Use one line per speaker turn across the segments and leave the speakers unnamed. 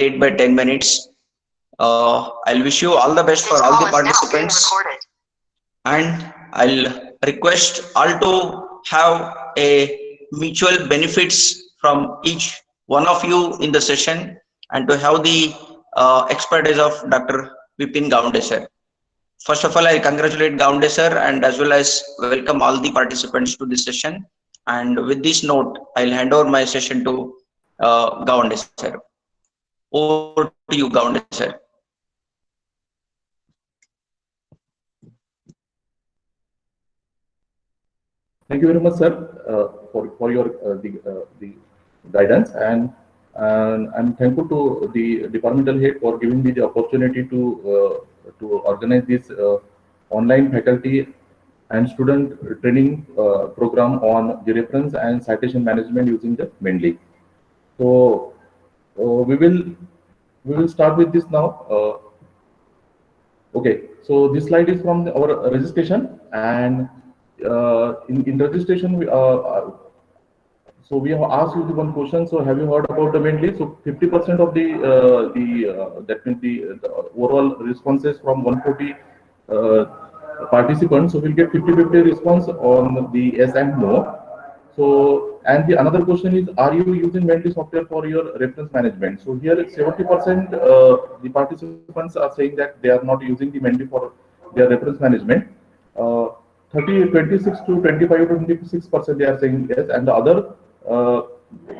late by 10 minutes. I'll wish you all the best for all the participants, and I'll request all to have a mutual benefits from each one of you in the session, and to have the expertise of Dr. Vipin Gaunde sir. First of all, I congratulate Gaunde sir and as well as welcome all the participants to this session. And with this note, I'll hand over my session to Gaunde sir. Over to you, Gaunde sir.
Thank you very much, sir, for your the guidance, and I'm thankful to the departmental head for giving me the opportunity to organize this online faculty and student training program on the reference and citation management using the Mendeley. So we will start with this now. Okay, so this slide is from our registration, and in registration, so we have asked you the one question. So have you heard about the Mendeley? So 50% of that means the overall responses from 140 participants. So we'll get 50-50 response on the yes and no. So, and the another question is, are you using Mendeley software for your reference management? So here 70% the participants are saying that they are not using the Mendeley for their reference management. 26 to 25 to 26% they are saying yes, and the other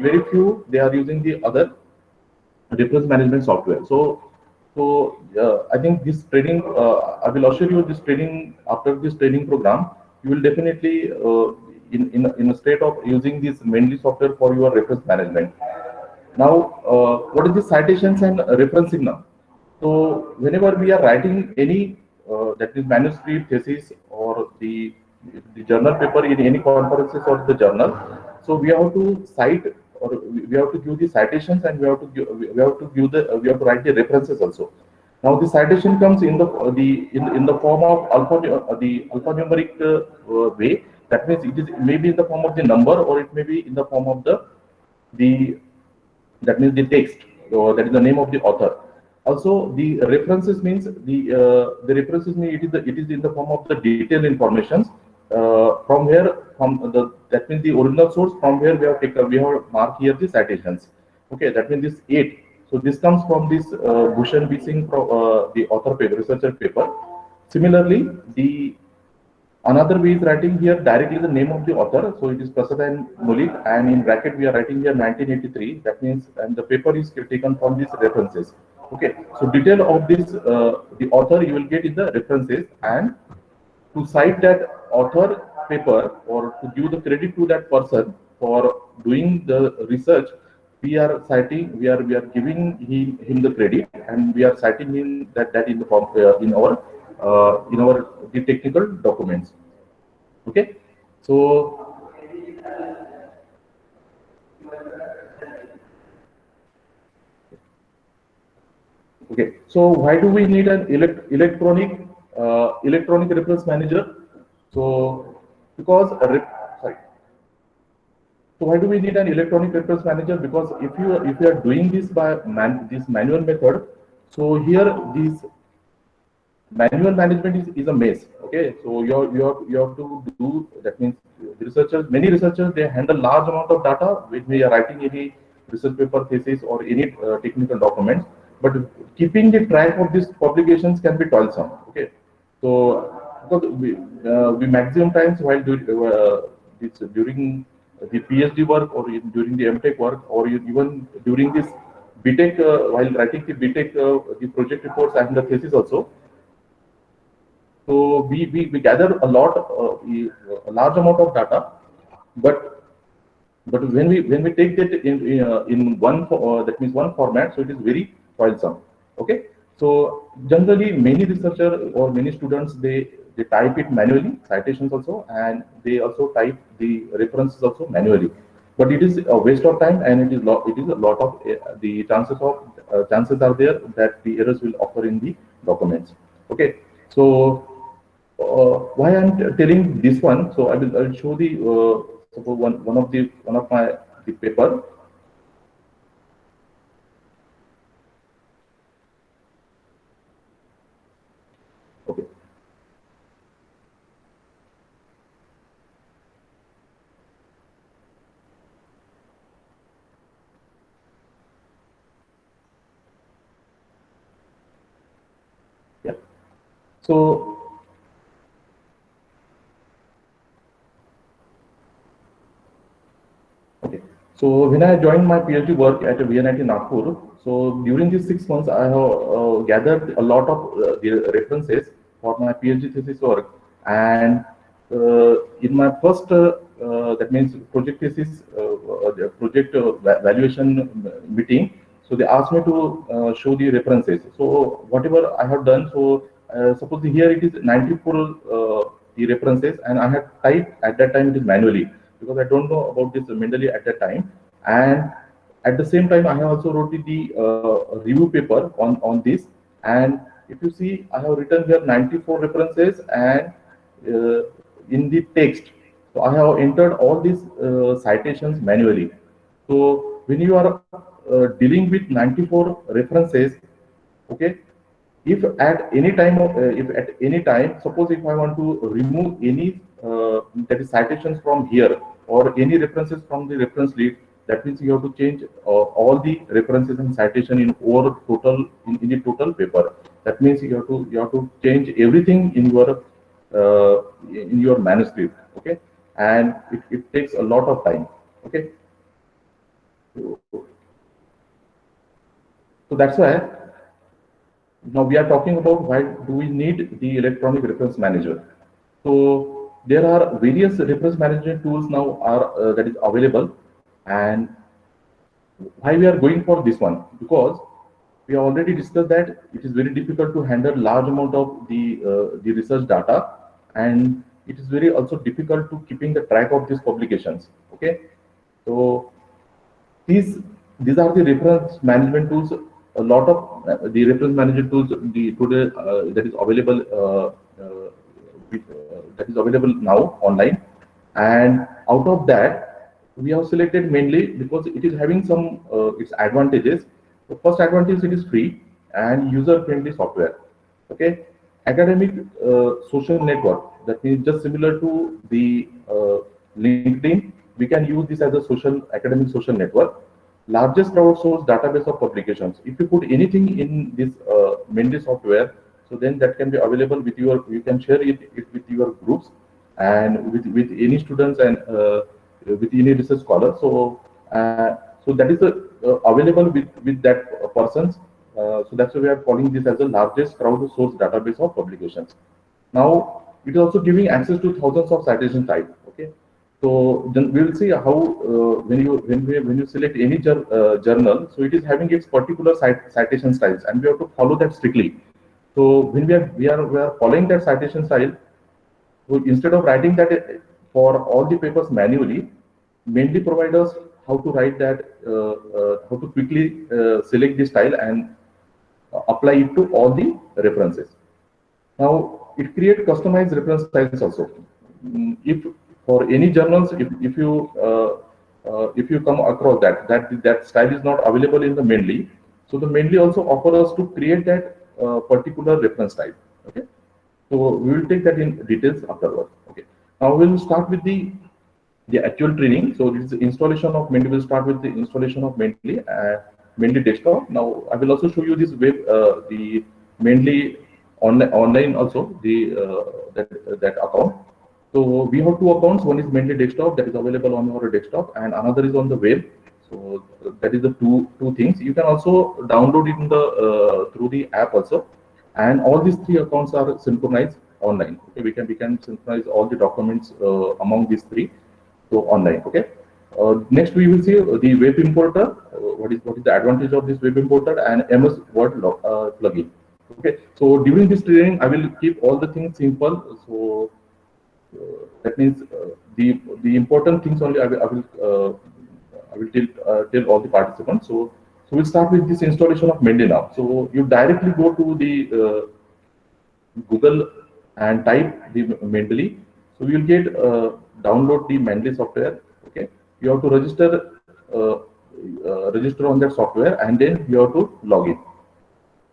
very few they are using the other reference management software. So I think this training, I will assure you, this training, after this training program, you will definitely in a state of using this Mendeley software for your reference management. Now, what is the citations and referencing now? So whenever we are writing any that is manuscript, thesis, or the journal paper in any conferences or the journal, so we have to cite, or we have to give the citations, and we have to write the references also. Now the citation comes in the form of alphanumeric way. That means it is maybe in the form of the number, or it may be in the form of the that means the text, or that is the name of the author. Also, the references means the references mean it is in the form of the detailed informations from that means the original source, from where we have marked here the citations. Okay, that means this 8. So this comes from this Bhushan B. Singh the author paper, researcher paper. Similarly, the another way is writing here directly the name of the author. So it is Prasad and Mulik, and in bracket we are writing here 1983. That means, and the paper is taken from these references. Okay, so detail of this the author you will get in the references, and to cite that author paper, or to give the credit to that person for doing the research, we are citing, we are giving him the credit, and we are citing him that in the form in our the technical documents. Okay, so why do we need an electronic reference manager? So because sorry. So why do we need an electronic reference manager? Because if you are doing this by this manual method, so here this manual management is a mess. Okay, so you have to do, that means many researchers, they handle large amount of data when we are writing any research paper, thesis, or any technical documents. But keeping the track of these publications can be toilsome. Okay, so because we maximum times while during the PhD work, or during the MTech work, or even during this BTech, while writing the BTech the project reports and the thesis also. So we gather a large amount of data, but when we take that in one that means one format, so it is very toilsome. Okay, so generally many researchers or many students, they type it manually, citations also, and they also type the references also manually. But it is a waste of time, and it is a lot of the chances are there that the errors will occur in the documents. Okay, so why I'm telling this one? So I'll show the suppose one of my paper. So okay. So when I joined my PhD work at VNIT Nagpur, so during these 6 months, I have gathered a lot of the references for my PhD thesis work. And in my first, that means project thesis, the project valuation meeting, so they asked me to show the references. So whatever I have done, so suppose here it is 94 the references, and I had typed at that time it is manually because I don't know about this Mendeley at that time. And at the same time, I have also wrote the review paper on this. And if you see, I have written here 94 references and uh, in the text. So I have entered all these citations manually. So when you are dealing with 94 references, okay, if at any time if at any time, suppose if I want to remove any that is citations from here or any references from the reference list, that means you have to change all the references and citation in over total in the total paper. That means you have to change everything in your manuscript. Okay, and it takes a lot of time. Okay, so that's why now we are talking about why do we need the electronic reference manager. So there are various reference management tools now are that is available. And why we are going for this one? Because we have already discussed that it is very difficult to handle large amount of the research data, and it is very also difficult to keeping the track of these publications. Okay, so these are the reference management tools. A lot of the reference management tools the today that is available that is available now online. And out of that, we have selected mainly because it is having some its advantages. The first advantage, it is free and user friendly software. Okay, academic social network, that means just similar to the LinkedIn, we can use this as a social academic social network. Largest crowdsourced database of publications. If you put anything in this Mendeley software, so then that can be available with your, you can share it with your groups and with any students and with any research scholar. So so that is available with that persons. So that's why we are calling this as the largest crowdsourced database of publications. Now it is also giving access to thousands of citation types. Okay, so then we will see how when you select any journal, so it is having its particular citation styles, and we have to follow that strictly. So when we are following that citation style, so instead of writing that for all the papers manually, mainly provide us how to write that, how to quickly select the style and apply it to all the references. Now, it creates customized reference styles also. If for any journals, if you come across that style is not available in the Mendeley, so the Mendeley also offers us to create that particular reference style. Okay, so we will take that in details afterwards. Okay, now we will start with the actual training. So this is the installation of Mendeley. We'll start with the installation of Mendeley, Mendeley desktop. Now I will also show you this web, the Mendeley online also the that account. So we have two accounts. One is Mendeley desktop that is available on your desktop, and another is on the web. So that is the two things. You can also download it in the through the app also, and all these three accounts are synchronized online. Okay, we can synchronize all the documents among these three, so online. Okay, next we will see the web importer. What is the advantage of this web importer and MS Word plugin. Okay, so during this training I will keep all the things simple. So that means the important things only I will tell all the participants. So we'll start with this installation of Mendeley now. So you directly go to the Google and type the Mendeley. So you will get download the Mendeley software. Okay, you have to register on that software, and then you have to log in.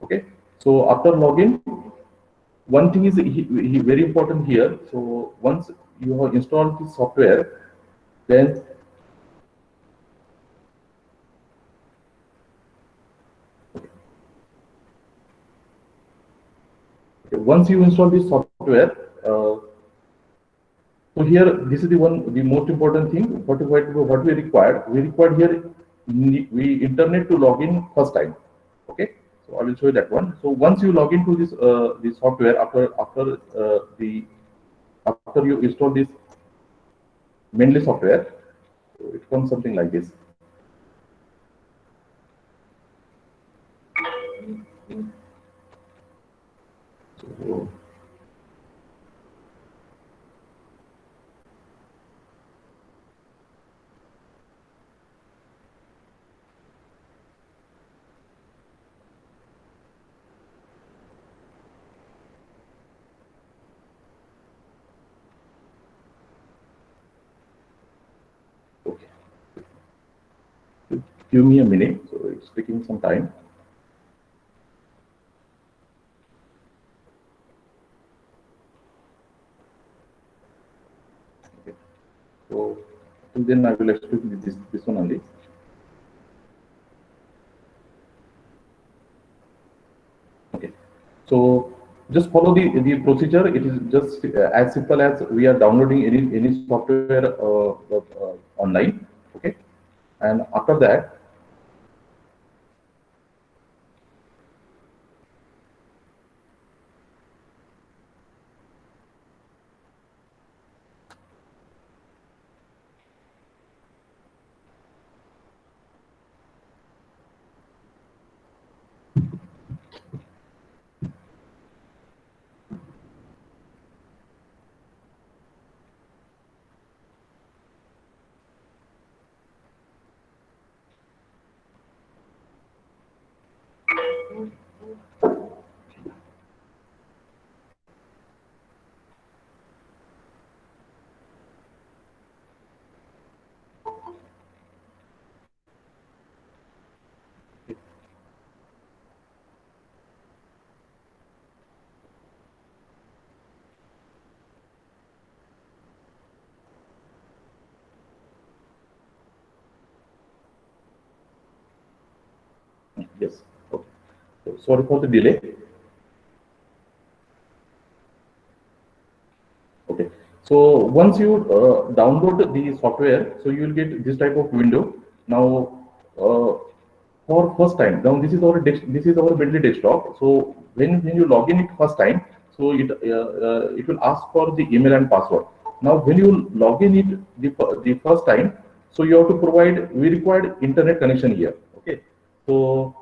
Okay, so after login, one thing is very important here. So once you have installed the software, then Once you install this software, so here this is the most important thing. What we required? We required here we internet to log in first time. Okay, so I will show you that one. So once you log into this software after you install this Mendeley software, so it comes something like this. So okay, give me a minute. So it's taking some time. Okay. So then I will explain this one only. Okay. So just follow the procedure. It is just as simple as we are downloading any software online. Okay. And after that, yes. Okay. So sorry for the delay. Okay. So once you download the software, so you will get this type of window. Now, for first time, now this is our Mendeley desktop. So when you log in it first time, so it will ask for the email and password. Now when you log in it the first time, so you have to provide we required internet connection here. Okay. So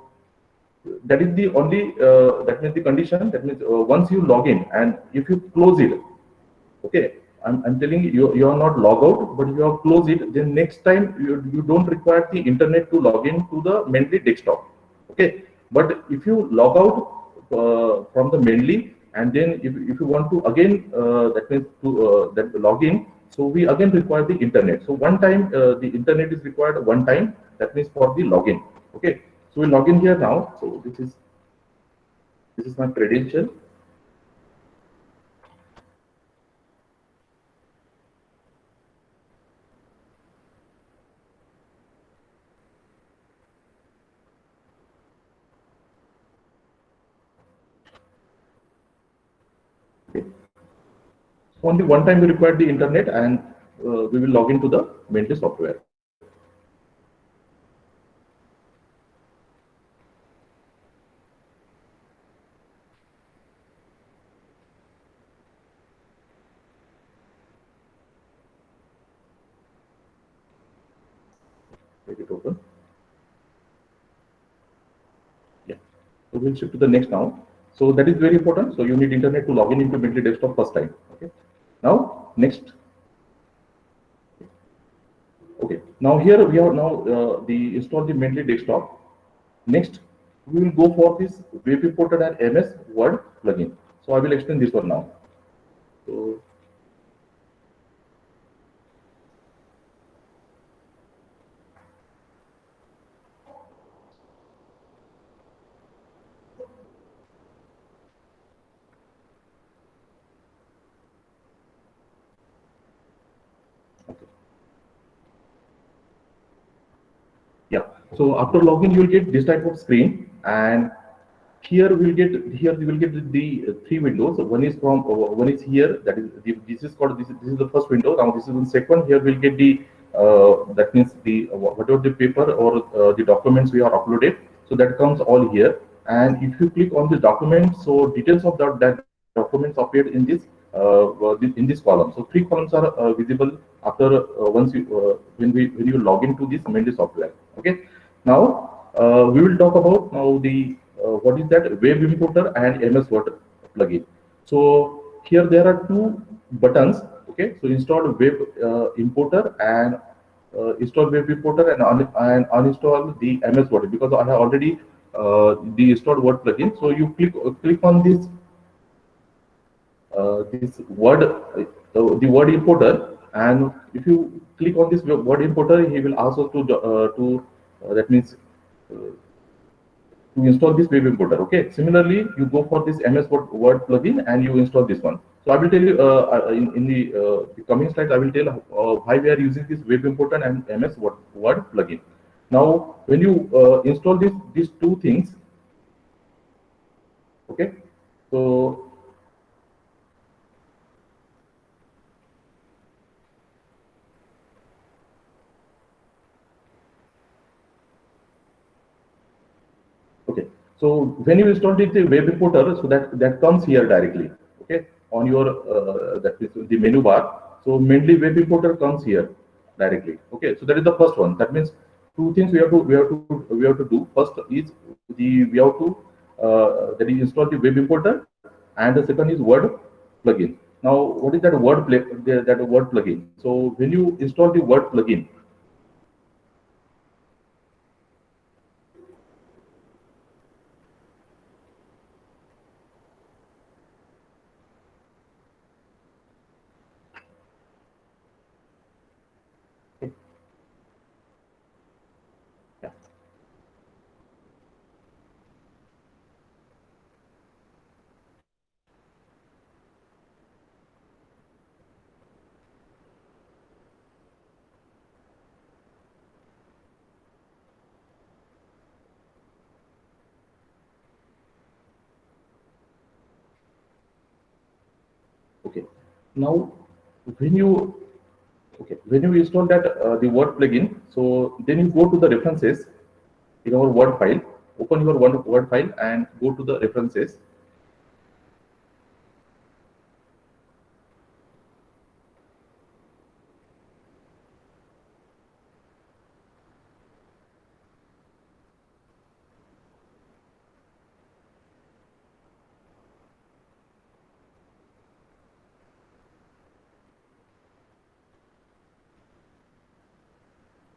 that is the only that means the condition. That means once you log in and if you close it, okay, I'm telling you, you are not log out, but you have closed it. Then next time you don't require the internet to log in to the Mendeley desktop. Okay, but if you log out from the Mendeley and then if you want to again that means to that log in, so we again require the internet. So one time the internet is required one time. That means for the login. Okay, so we log in here now. So this is my credential. Okay. Only one time we require the internet and we will log into the Mendeley software. Make it open. Yeah. So we'll shift to the next now. So that is very important. So you need internet to log in into Mendeley desktop first time. Okay. Now next. Okay. Now here we have now the install the Mendeley desktop. Next we will go for this web imported and MS Word plugin. So I will explain this one now. So okay. Yeah. So after login, you will get this type of screen, and here you will get the three windows. One is from one is here, that is this is called this is the first window. Now this is the second. Here we'll get the that means the whatever the paper or the documents we are uploaded, so that comes all here. And if you click on the document, so details of that documents appeared in this in this column. So three columns are visible after once you when you log into this Mendeley software. Okay, now we will talk about now the what is that web importer and MS Word plugin. So here there are two buttons. Okay, so install web importer and install web importer and uninstall the MS Word, because I have already the installed Word plugin. So you click on this Word the Word importer, and if you click on this Word importer, he will ask us to that means to install this web importer. Okay, similarly you go for this MS Word plugin and you install this one. So I will tell you in the coming slides, I will tell why we are using this web importer and MS Word plugin. Now when you install these two things, okay, so okay, so when you install the web importer, so that comes here directly. Okay, on your that is the menu bar. So mainly web importer comes here directly. Okay, so that is the first one. That means two things we have to do. First is we have to that is install the web importer, and the second is Word plugin. Now what is that that Word plugin? So when you install the Word plugin, yeah. Okay, now when you okay, when you install that the Word plugin, so then you go to the references in our Word file. Open your Word file and go to the references.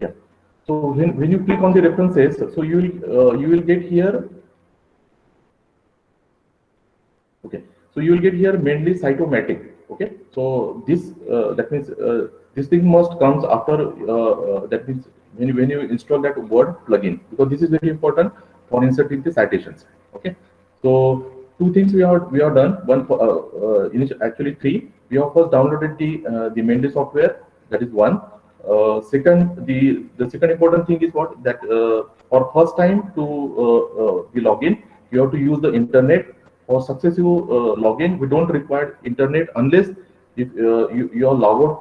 Yeah. So when you click on the references, so you will get here. Okay, so you will get here mainly cytomatic. Okay, so this that means this thing must comes after that means when you install that Word plugin, because this is very important for inserting the citations. Okay, so two things we have done. One for actually three. We have first downloaded the Mendeley software. That is one. Second, the second important thing is what that for first time to the login, you have to use the internet. For successive login, we don't require internet unless if you are logged out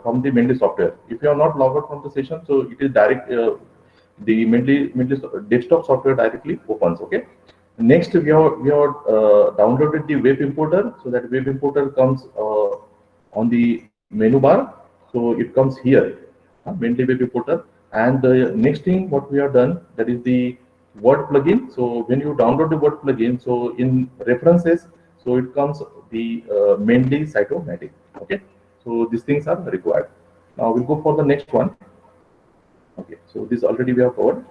from the Mendeley software. If you are not logged out from the session, so it is direct the Mendeley desktop software directly opens. Okay. Next, we have downloaded the web importer. So that web importer comes on the menu bar. So it comes here, Mendeley web importer. And the next thing what we have done, that is the Word plugin. So when you download the Word plugin, so in references, so it comes the Mendeley cytomatic. Okay, so these things are required. Now we'll go for the next one. Okay, so this already we have covered.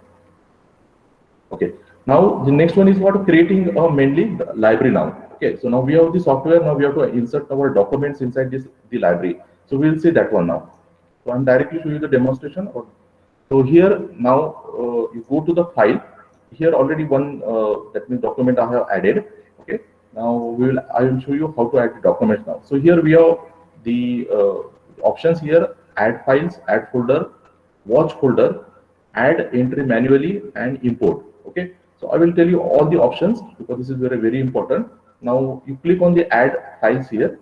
Okay, now the next one is what creating a Mendeley library now. Okay, so now we have the software. Now we have to insert our documents inside the library. So we'll see that one now. So I'm directly showing you the demonstration. So here now you go to the file. Here already one that means document I have added. Okay, now I will show you how to add the documents now. So here we have the options here: add files, add folder, watch folder, add entry manually, and import. Okay, So I will tell you all the options because this is very important. Now you click on the add files here.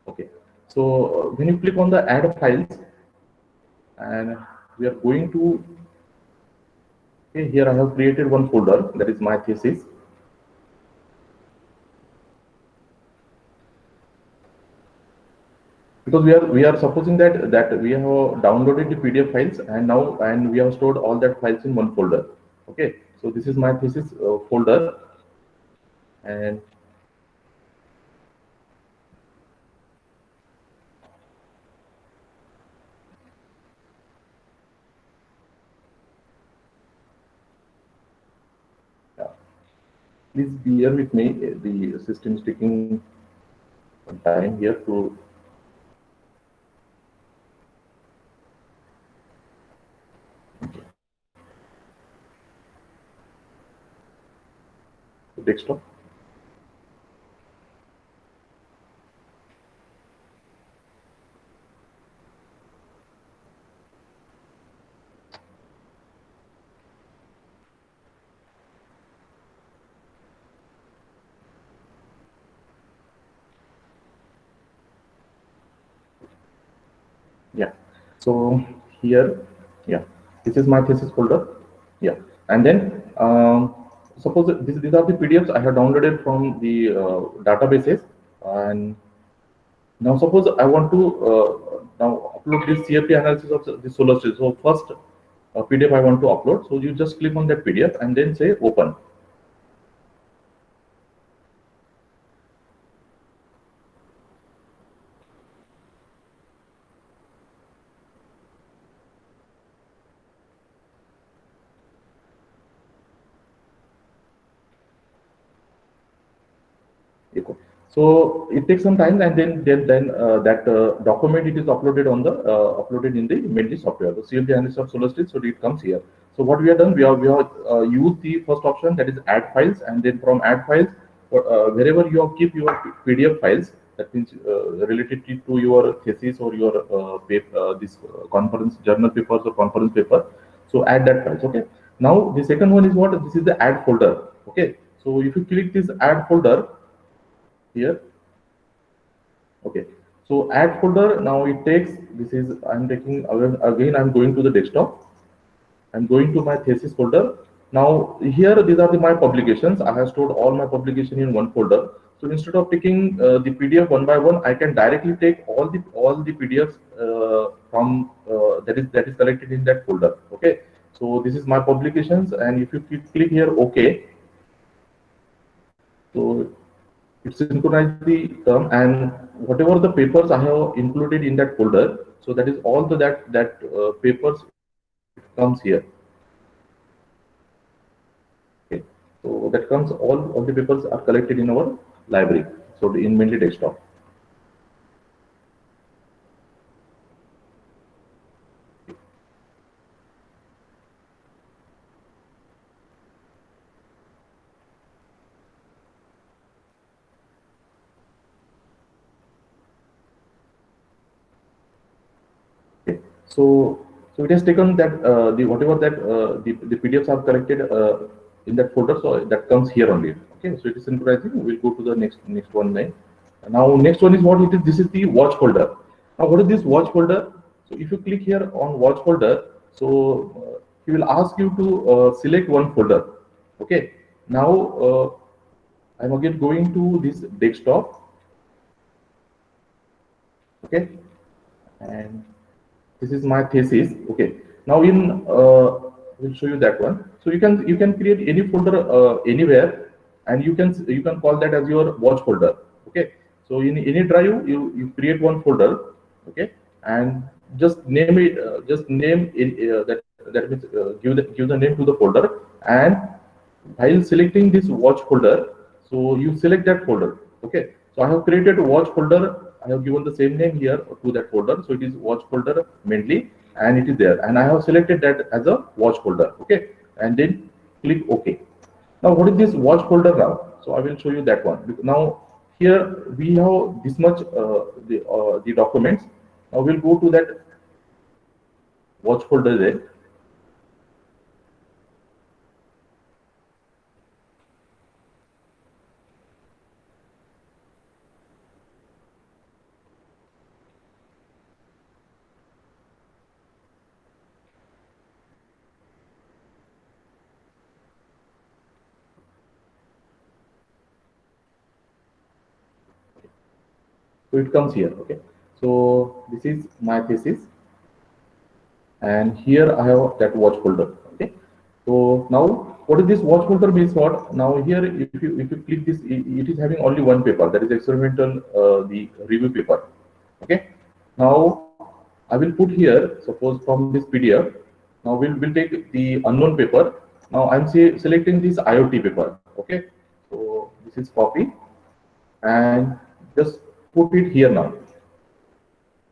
Okay, so when you click on the add files, and we are going to, okay, here I have created one folder that is my thesis. Because we are supposing that we have downloaded the PDF files, and we have stored all that files in one folder. Okay, so this is my thesis folder, and yeah, please bear with me. The system is taking some time here to. Desktop. Yeah. So here, yeah, this is my thesis folder. Yeah, and then suppose that these are the PDFs I have downloaded from the databases, and now suppose I want to now upload this CFD analysis of the solar cell. So first PDF I want to upload. So you just click on that PDF and then say open. Echo. So it takes some time, and then that document it is uploaded on the uploaded in the Mendeley software. The CFD analysis of solar state, so it comes here. So what we have done, we have used the first option, that is add files, and then from add files, wherever you have keep your PDF files, that means related to your thesis or your this conference journal papers or conference paper. So add that files. Okay. Now the second one is what? This is the add folder. Okay. So if you click this add folder here, okay, so add folder, now it takes, this is, I'm taking again I'm going to the desktop, I'm going to my thesis folder. Now here these are my publications. I have stored all my publication in one folder. So instead of taking the PDF one by one, I can directly take all the PDFs from that is collected in that folder. Okay, so this is my publications, and if you click here OK, so it synchronizes the term, and whatever the papers I have included in that folder, so that is all that papers comes here. Okay. So that comes, all of the papers are collected in our library, so in Mendeley desktop. Okay. So it has taken that the whatever that the PDFs are collected in that folder, so that comes here only. Okay, so it is synchronizing. We'll go to the next one then. Now next one is what it is. This is the watch folder. Now what is this watch folder? So if you click here on watch folder, so he will ask you to select one folder. Okay. Now I'm again going to this desktop. Okay, and this is my thesis. Okay, now in we'll show you that one. So you can create any folder anywhere, and you can call that as your watch folder. Okay, so in any drive you create one folder. Okay, and just name it, just name it, that means give the name to the folder, and while selecting this watch folder, so you select that folder. Okay, so I have created a watch folder I have given the same name here to that folder. So it is watch folder Mendeley, and it is there. And I have selected that as a watch folder. Okay, and then click OK. Now, what is this watch folder now? So I will show you that one. Now, here we have this much the documents. Now we'll go to that watch folder there. So it comes here. Okay. So this is my thesis, and here I have that watch folder. Okay. So now, what is this watch folder means? What now here? If you click this, it is having only one paper, that is experimental the review paper. Okay. Now I will put here, suppose from this PDF. Now we'll take the unknown paper. Now I'm selecting this IoT paper. Okay. So this is copy and just put it here now.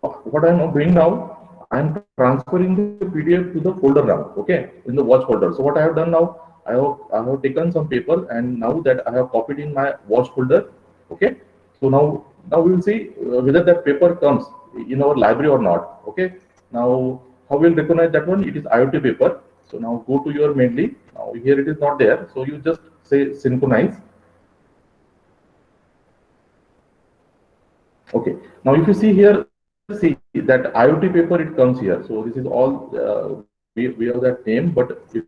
What I'm doing now, I'm transferring the PDF to the folder now, okay, in the watch folder. So what I have done now, I have taken some paper, and now that I have copied in my watch folder, okay. So now we will see whether that paper comes in our library or not, okay. Now how we'll recognize that one? It is IoT paper. So now go to your Mendeley. Now here it is not there, so you just say synchronize. Okay. Now if you see here, see that IoT paper, it comes here. So this is all we have that name, but if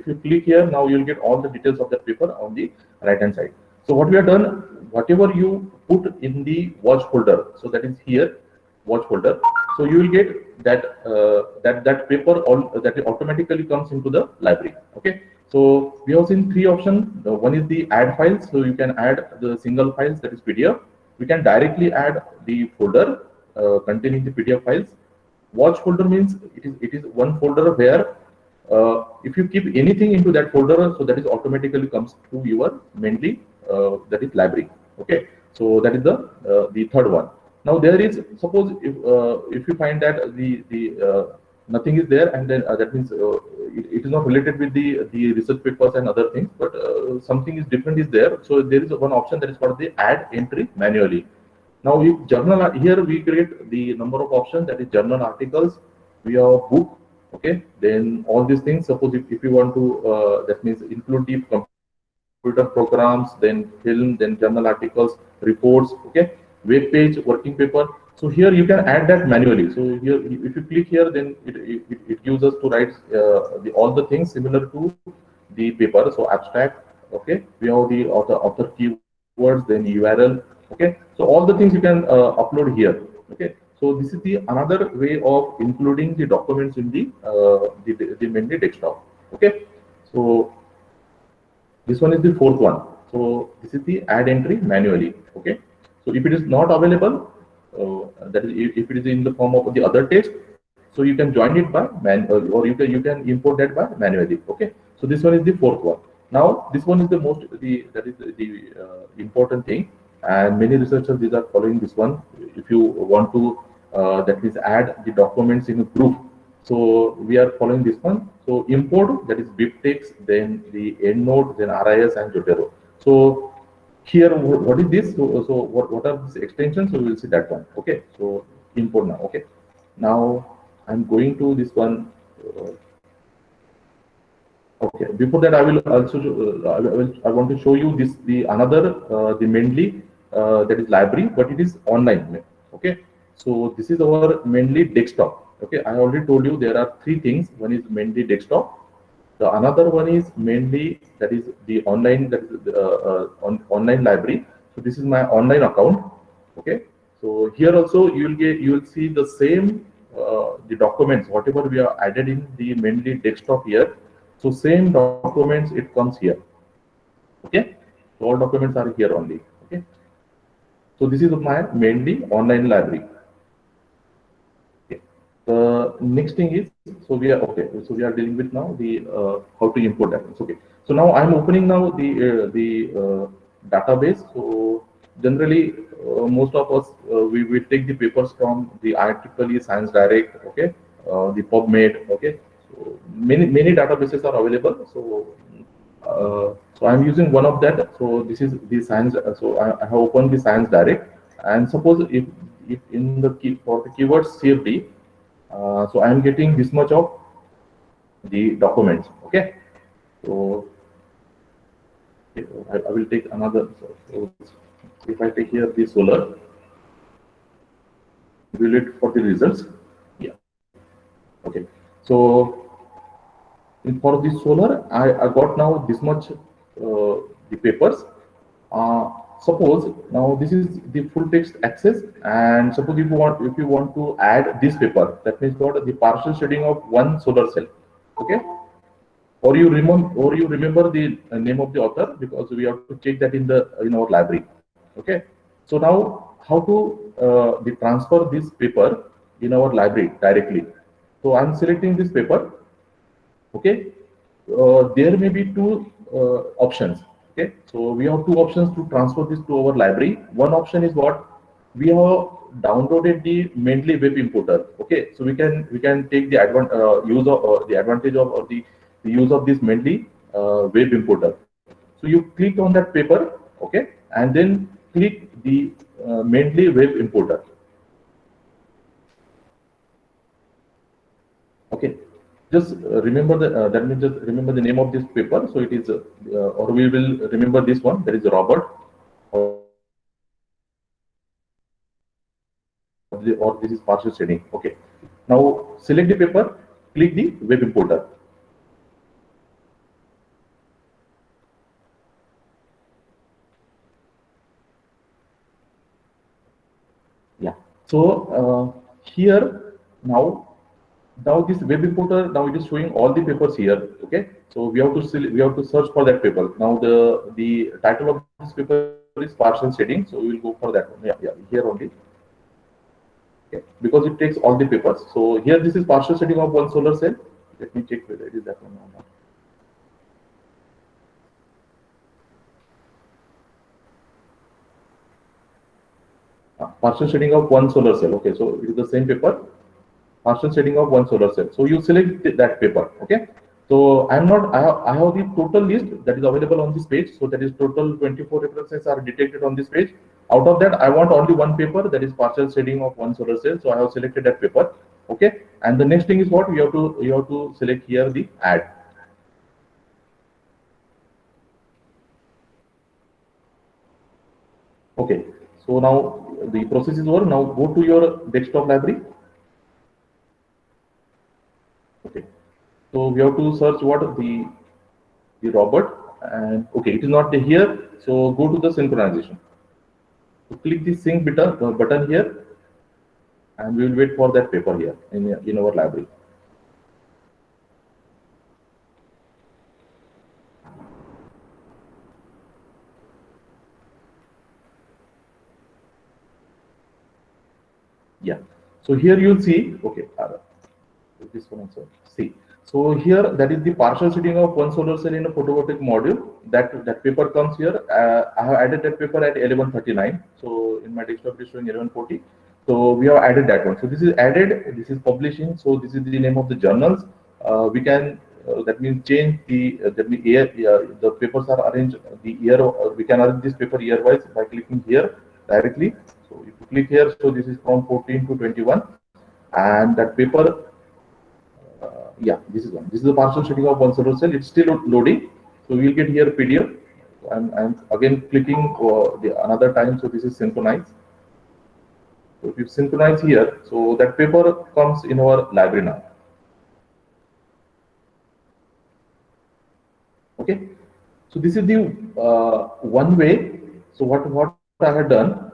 you click here, now you'll get all the details of that paper on the right hand side. So what we have done, whatever you put in the watch folder, so that is here, watch folder. So you will get that that paper all that automatically comes into the library. Okay. So we have seen three options. One is the add files. So you can add the single files, that is PDF. We can directly add the folder containing the PDF files. Watch folder means it is one folder where if you keep anything into that folder, so that is automatically comes to your Mendeley that is library. Okay, so that is the third one. Now there is, suppose if you find that the nothing is there, and then that means it is not related with the research papers and other things, but something is different is there. So there is one option that is called the add entry manually. Now if journal, here we create the number of options, that is journal articles, we have book. Okay, then all these things, suppose if you want to that means include the computer programs, then film, then journal articles, reports, okay, web page, working paper. So here you can add that manually. So here if you click here, then it gives us to write all the things similar to the paper. So abstract, okay, we have the author keywords, then URL. Okay, so all the things you can upload here. Okay, so this is the another way of including the documents in the Mendeley desktop. Okay, so this one is the fourth one. So this is the add entry manually. Okay, so if it is not available, that is if it is in the form of the other text, so you can join it by or you can import that by manually. Okay, so this one is the fourth one. Now this one is the most that is the important thing, and many researchers these are following this one. If you want to that means add the documents in a group, so we are following this one. So import, that is BibTeX, then the EndNote, then RIS and Zotero. So here what is this? So what are these extensions? So we will see that one. Okay, so import now. Okay, now I'm going to this one. Okay, before that I will also I want to show you this the another the Mendeley that is library, but it is online. Okay, so this is our Mendeley desktop. Okay, I already told you there are three things. One is Mendeley desktop. The another one is Mendeley, that is the online, that is online library. So this is my online account. Okay, so here also you will see the same the documents whatever we have added in the Mendeley desktop here. So same documents it comes here. Okay, so all documents are here only. Okay, so this is my Mendeley online library. Okay. The next thing is, so we are okay. So we are dealing with now the how to import that. Okay. So now I'm opening now the database. So generally most of us we will take the papers from the IEEE Science Direct, okay, the PubMed, okay. So many databases are available. So I'm using one of that. So this is the Science. So I have opened the Science Direct, and suppose if in the key for the keywords CFD, so I am getting this much of the documents, okay. So I will take another. So if I take here the solar, will it for the results? Yeah. Okay. So for the solar, I got now this much the papers. Suppose now this is the full text access, and suppose if you want to add this paper, that means what the partial shading of one solar cell. Okay. Or you remember the name of the author, because we have to check that in our library. Okay. So now how to the transfer this paper in our library directly. So I'm selecting this paper. Okay. There may be two options. Okay. So we have two options to transfer this to our library. One option is what we have downloaded the Mendeley web importer. Okay. So we can take the use of the advantage of or the use of this Mendeley web importer. So you click on that paper. Okay. And then click the Mendeley web importer. Okay. Just remember that means just remember the name of this paper. So it is, or we will remember this one. That is Robert, or this is partial shading. Okay. Now select the paper, click the web importer. Yeah. So here now this web importer, now it is showing all the papers here. Okay. So we have to search for that paper. Now the title of this paper is partial shading. So we will go for that one. Yeah, here only. Okay. Because it takes all the papers. So here this is partial shading of one solar cell. Let me check whether it is that one or not. Partial shading of one solar cell. Okay, so it is the same paper. Partial shading of one solar cell. So you select that paper. Okay. So I'm not. I have the total list that is available on this page. So that is total 24 references are detected on this page. Out of that, I want only one paper, that is partial shading of one solar cell. So I have selected that paper. Okay. And the next thing is what you have to select here the add. Okay. So now the process is over. Now go to your desktop library. Okay. So we have to search what the Robert, and okay, it is not here. So go to the synchronization. So click the sync button here, and we will wait for that paper here in our library. Yeah. So here you'll see. Okay. This one also. See. So here that is the partial shading of one solar cell in a photovoltaic module. That paper comes here. I have added that paper at 11:39. So in my desktop it is showing 11:40. So we have added that one. So this is added. This is publishing. So this is the name of the journals. We can that means change the that means year. The papers are arranged the year. We can arrange this paper year wise by clicking here directly. So if you click here, so this is from 14 to 21, and that paper. Yeah, this is one. This is the partial shading of one solar cell. It's still loading. So we'll get here PDF. I'm again clicking the another time. So this is synchronize. So if you synchronize here, so that paper comes in our library now. Okay. So this is the one way. So what I have done,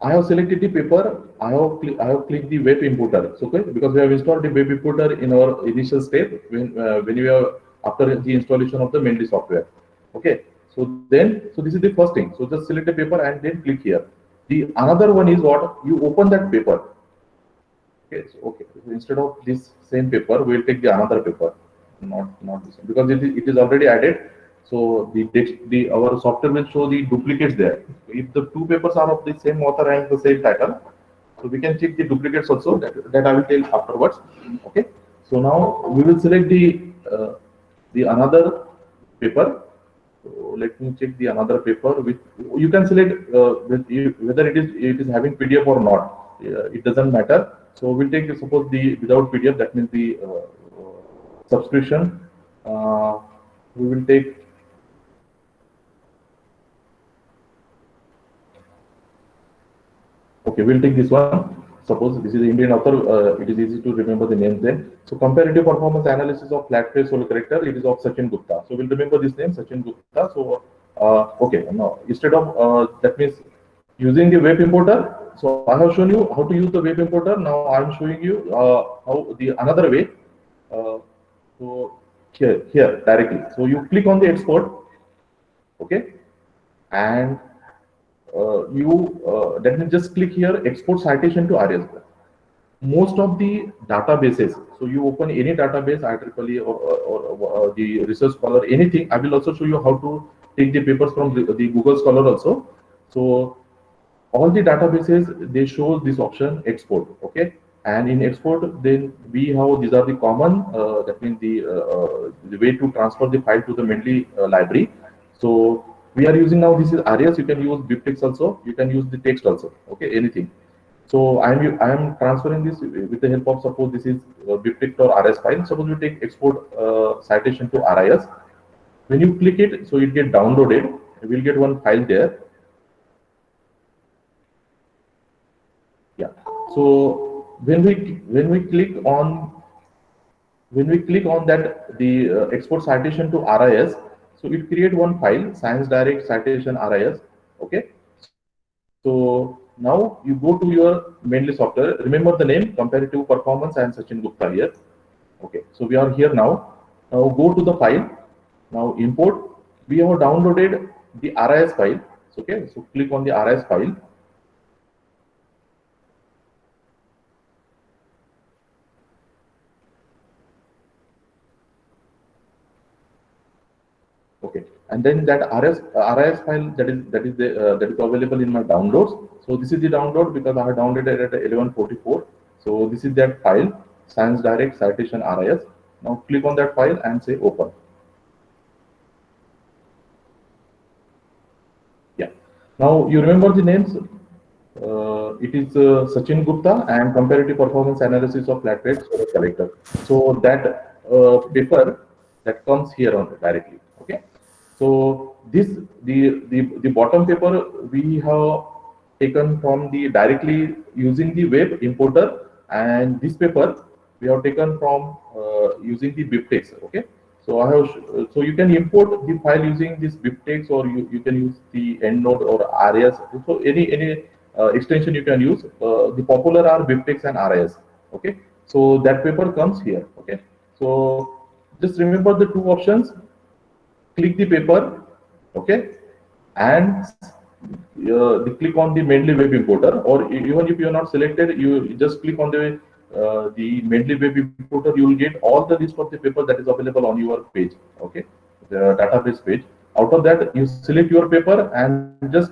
I have selected the paper. I have clicked the web importer. So okay, because we have installed the web importer in our initial step when we are after the installation of the Mendeley software. Okay. So this is the first thing. So just select the paper and then click here. The another one is what you open that paper. Okay. So instead of this same paper, we'll take the another paper, not this one, because it is already added. So our software will show the duplicates there. If the two papers are of the same author and the same title, so we can check the duplicates also. That I will tell afterwards. Okay. So now we will select the another paper. So let me check the another paper. Which you can select whether it is having PDF or not. It doesn't matter. So we'll take suppose the without PDF. That means the subscription. We will take. Okay, we'll take this one. Suppose this is the Indian author, it is easy to remember the names then. So comparative performance analysis of flat face solo character, it is of Sachin Gupta. So we'll remember this name, Sachin Gupta. So okay, now instead of that means using the web importer. So I have shown you how to use the web importer. Now I'm showing you how the another way. So here directly. So you click on the export, okay, and that means just click here export citation to RS. Most of the databases, so you open any database, IEEE or the research scholar, anything. I will also show you how to take the papers from the Google Scholar also. So all the databases, they show this option export, okay, and in export then we have these are the common that means the way to transfer the file to the Mendeley library. So we are using now this is ARIAS. You can use BibTeX also, you can use the text also, okay, anything. So I am transferring this with the help of, suppose this is BibTeX or RS file. Suppose you take export citation to RIS. When you click it, so it get downloaded. You will get one file there. Yeah. So when we click on that the export citation to RIS, so it create one file Science Direct Citation RIS. Okay. So now you go to your Mendeley software. Remember the name, Comparative Performance and Sachin Gupta here. Okay. So we are here now. Now go to the file. Now import. We have downloaded the RIS file. Okay. So click on the RIS file. Okay, and then that RIS file that is available in my downloads. So this is the download because I have downloaded at 1144. So this is that file, Science Direct Citation RIS. Now click on that file and say open. Yeah. Now you remember the names. It is Sachin Gupta and Comparative Performance Analysis of Flat Rate Collector. So that paper that comes here on directly. Okay. So this the bottom paper we have taken from the directly using the web importer, and this paper we have taken from using the BibTeX. Okay. So I have so you can import the file using this BibTeX, or you can use the EndNote or RIS. So any extension you can use. The popular are BibTeX and RIS. Okay. So that paper comes here. Okay. So just remember the two options. Click the paper, okay, and click on the Mendeley web importer, or even if you are not selected, you just click on the Mendeley web importer. You will get all the list of the paper that is available on your page, okay, the database page. Out of that, you select your paper and just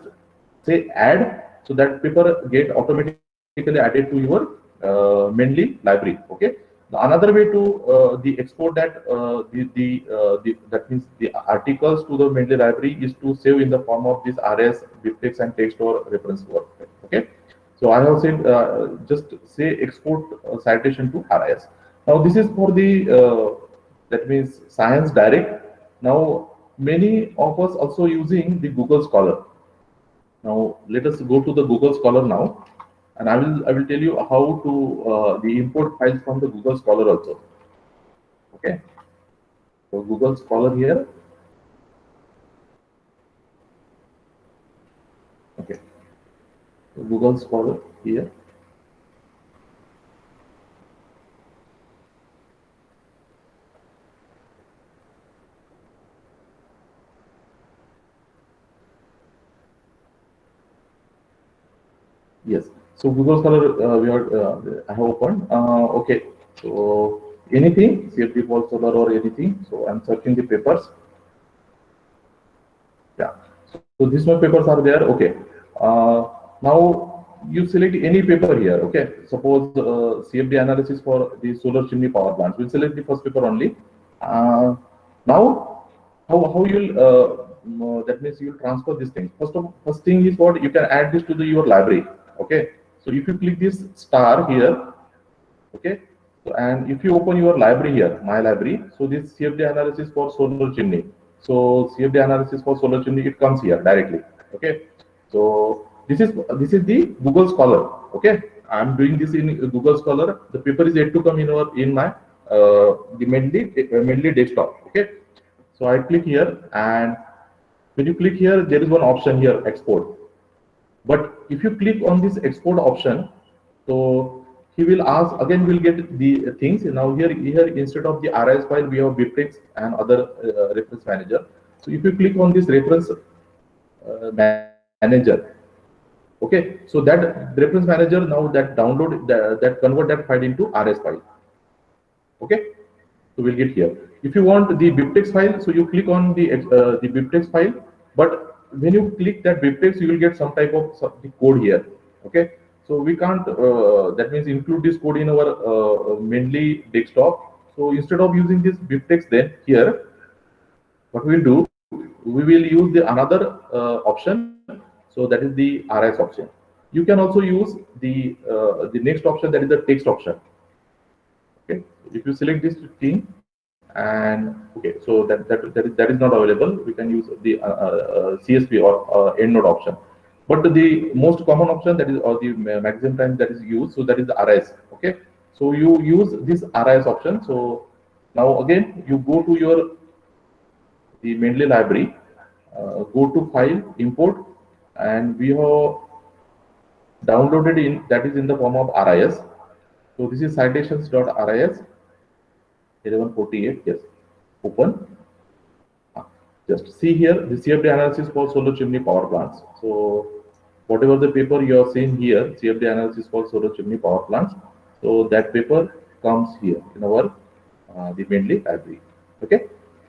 say add, so that paper get automatically added to your Mendeley library, okay. Another way to the export that that means the articles to the Mendeley library is to save in the form of this RS, BibTeX, and text or reference work. Okay, so I have said just say export citation to RIS. Now this is for the that means Science Direct. Now many of us also using the Google Scholar. Now let us go to the Google Scholar now, and I will tell you how to the import files from the Google Scholar also. Okay, so Google Scholar here. Okay, so Google Scholar here. Yes. So Google Scholar I have opened. Okay. So anything CFD Pol Solar or anything. So I'm searching the papers. So these much papers are there. Okay. Now you select any paper here. Okay. Suppose CFD analysis for the solar chimney power plants. We'll select the first paper only. Now how you'll that means you'll transfer these things. First thing is what you can add this to your library. Okay. So if you click this star here, okay, so and if you open your library here, my library, so this CFD analysis for solar chimney. So CFD analysis for solar chimney, it comes here directly. Okay, so this is the Google Scholar. Okay, I'm doing this in Google Scholar. The paper is yet to come in my the Mendeley desktop. Okay, so I click here, and when you click here, there is one option here, export. But if you click on this export option, so he will ask again. We'll get the things now here instead of the RIS file, we have Bittrex and other reference manager. So if you click on this reference manager, okay, so that reference manager now that download that convert that file into RS file. Okay, so we'll get here. If you want the Bibtex file, so you click on the Bibtex file, but when you click that Bibtex, you will get some type of the code here. Okay, so we can't that means include this code in our mainly desktop. So instead of using this Bibtex, then here what we'll do, we will use the another option. So that is the RS option. You can also use the next option, that is the text option. Okay, if you select this thing, and okay, so that is not available. We can use the CSV or end node option. But the most common option, that is, or the maximum time that is used, so that is the RS. Okay, so you use this RS option. So now again you go to your the Mendeley library, go to file, import, and we have downloaded in that is in the form of RIS. So this is citations.ris 1148. Yes, open. Just see here the CFD analysis for solar chimney power plants. So whatever the paper you are seeing here, CFD analysis for solar chimney power plants. So that paper comes here in our the Mendeley library. Okay.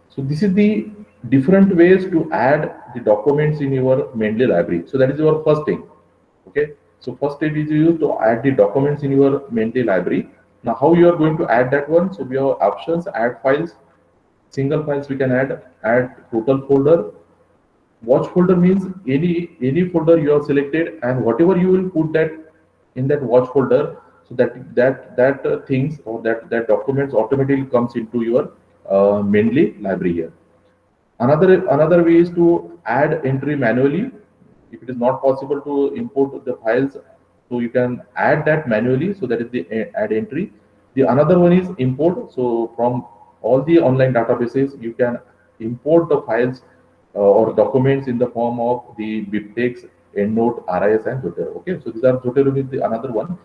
So this is the different ways to add the documents in your Mendeley library. So that is your first thing. Okay. So first step is used to add the documents in your Mendeley library. Now how you are going to add that one? So we have options, add files, single files we can add total folder. Watch folder means any folder you have selected, and whatever you will put that in that watch folder, so that things or that documents automatically comes into your Mendeley library here. Another way is to add entry manually. If it is not possible to import the files, so you can add that manually. So that is the add entry. The another one is import. So from all the online databases, you can import the files or documents in the form of the BibTeX, EndNote, RIS, and Zotero. Okay, so these are Zotero is the another one.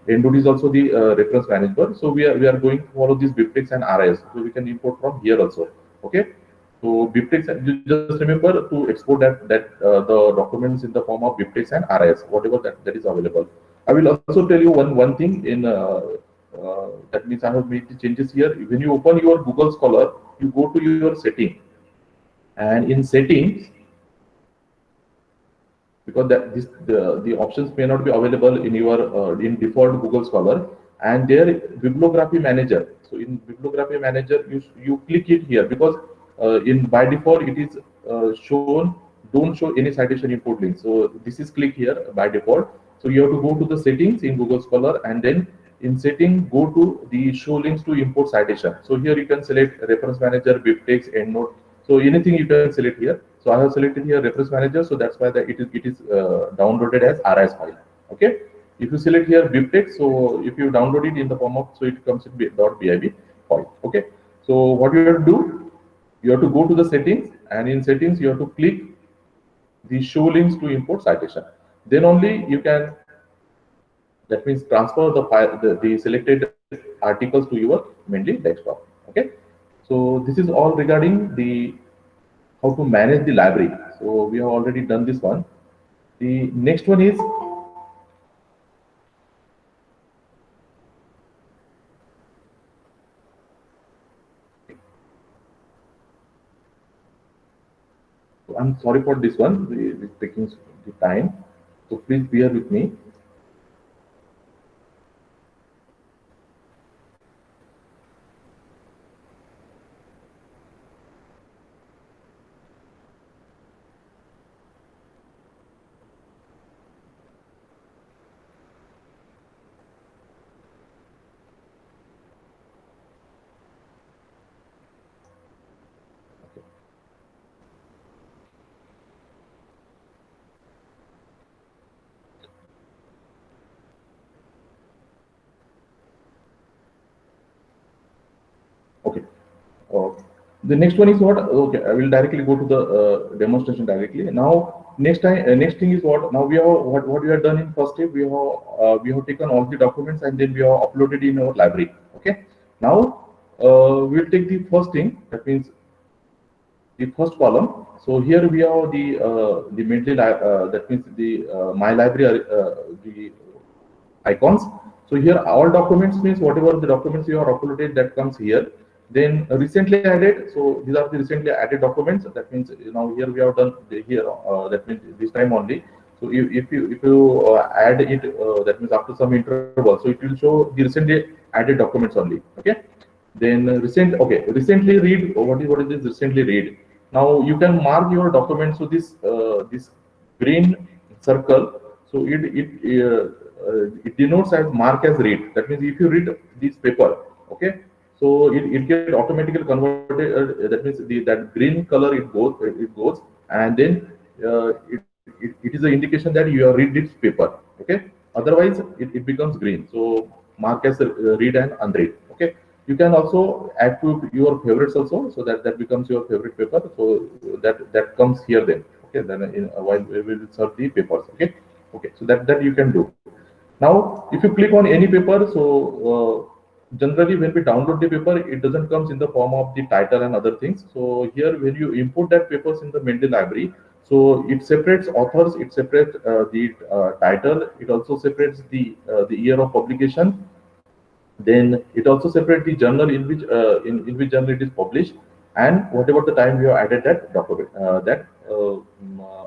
EndNote is also the reference manager. So we are going to follow these BibTeX and RIS. So we can import from here also. Okay. So BibTeX, you just remember to export the documents in the form of BibTeX and RIS, whatever that is available. I will also tell you one thing in that means I have made the changes here. When you open your Google Scholar, you go to your setting, and in settings, because the options may not be available in your in default Google Scholar, and there bibliography manager. So in bibliography manager, you click it here, because in by default it is shown, don't show any citation import link. So this is click here by default. So you have to go to the settings in Google Scholar, and then in setting go to the show links to import citation. So here you can select reference manager, BibTeX, EndNote. So anything you can select here. So I have selected here reference manager. So that's why it is downloaded as RIS file. Okay. If you select here BibTeX, so if you download it in the form of, so it comes in .bib file. Okay. So what you have to do, you have to go to the settings, and in settings you have to click the show links to import citation. Then only you can, that means transfer the file, the selected articles to your Mendeley desktop. Okay. So this is all regarding the how to manage the library. So we have already done this one. The next one is so I'm sorry for this one. It's taking the time. So please bear with me. Okay. Uh, the next one is what? Okay, I will directly go to the demonstration directly. Now, next thing is what? Now we have what we have done in first step. We have taken all the documents and then we have uploaded in our library. Okay. Now we'll take the first thing. That means the first column. So here we have the Mendeley that means the my library the icons. So here all documents means whatever the documents you are uploaded that comes here. Then recently added. So these are the recently added documents. That means now here we have done here. That means this time only. So if you add it, that means after some interval, so it will show the recently added documents only. Okay. Then recently read. What is this recently read? Now you can mark your documents. So this green circle. So it denotes as mark as read. That means if you read this paper, okay, so it get automatically converted. That means that green color it goes, and then it is an indication that you have read this paper. Okay, otherwise it becomes green. So mark as read and unread. Okay, you can also add to your favorites also, so that becomes your favorite paper. So that comes here then. Okay, then while we will search the papers. Okay, okay, so that you can do. Now, if you click on any paper, so generally when we download the paper, it doesn't comes in the form of the title and other things. So here, when you import that papers in the Mendeley library, so it separates authors, it separates the title, it also separates the year of publication. Then it also separates the journal in which journal it is published, and whatever the time you have added that document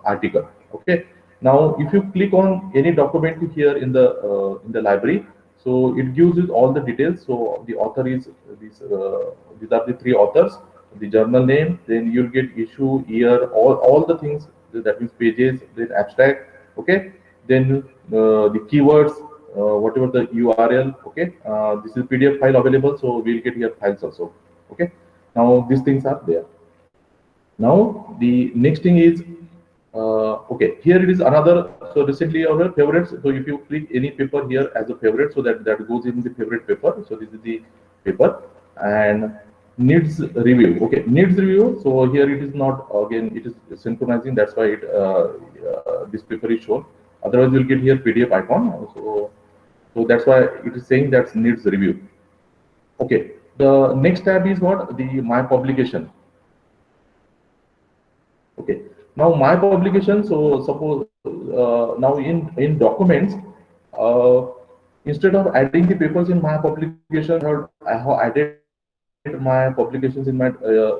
article. Okay. Now, if you click on any document here in the library, so it gives you all the details. So the author is these are the three authors, the journal name, then you'll get issue, year, all the things, that means pages, then abstract. Okay. Then the keywords, whatever the URL. Okay. This is PDF file available, so we'll get here files also. Okay. Now these things are there. Now the next thing is okay, here it is another. So recently our favorites. So if you click any paper here as a favorite, so that goes in the favorite paper. So this is the paper, and needs review. Okay, needs review. So here it is not, again it is synchronizing. That's why this paper is shown. Otherwise you'll get here PDF icon. So that's why it is saying that needs review. Okay. The next tab is what? The my publication. Okay. Now my publication. So suppose now in documents, instead of adding the papers in my publication, I have added my publications in my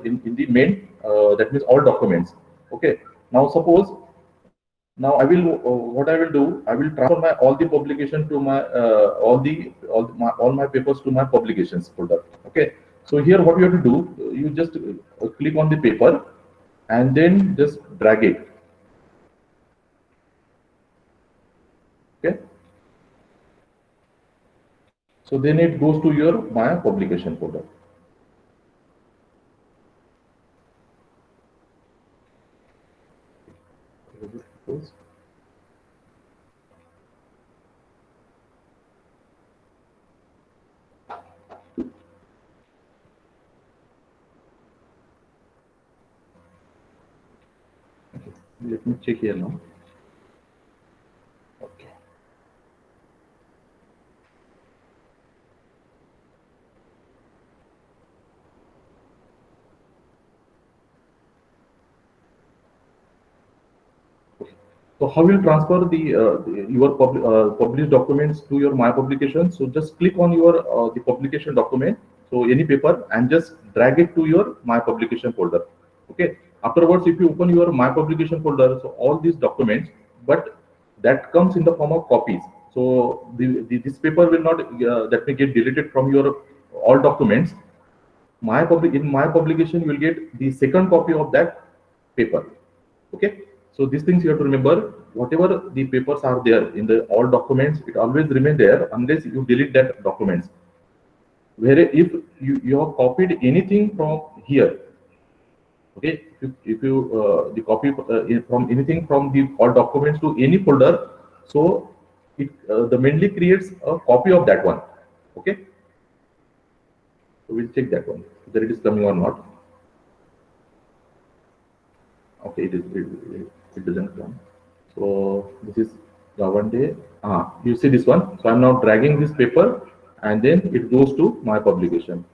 in the main. That means all documents. Okay. Now suppose now I will what I will do. I will transfer my all the publication to my all my papers to my publications folder. Okay. So here what you have to do, you just click on the paper and then just drag it. Okay. So then it goes to your my publication folder. Let me check here now. Okay. So how will transfer your published documents to your my publication? So just click on your the publication document, so any paper, and just drag it to your my publication folder. Okay. Afterwards, if you open your my publication folder, so all these documents, but that comes in the form of copies. So this paper will not that may get deleted from your all documents. In my publication, you will get the second copy of that paper. Okay. So these things you have to remember. Whatever the papers are there in the all documents, it always remain there unless you delete that documents. Where if you have copied anything from here, okay, if you the copy from anything from the all documents to any folder, so it the Mendeley creates a copy of that one. Okay, so we'll check that one whether it is coming or not. Okay, it doesn't come. So this is govern day. You see this one. So I'm now dragging this paper, and then it goes to my publication.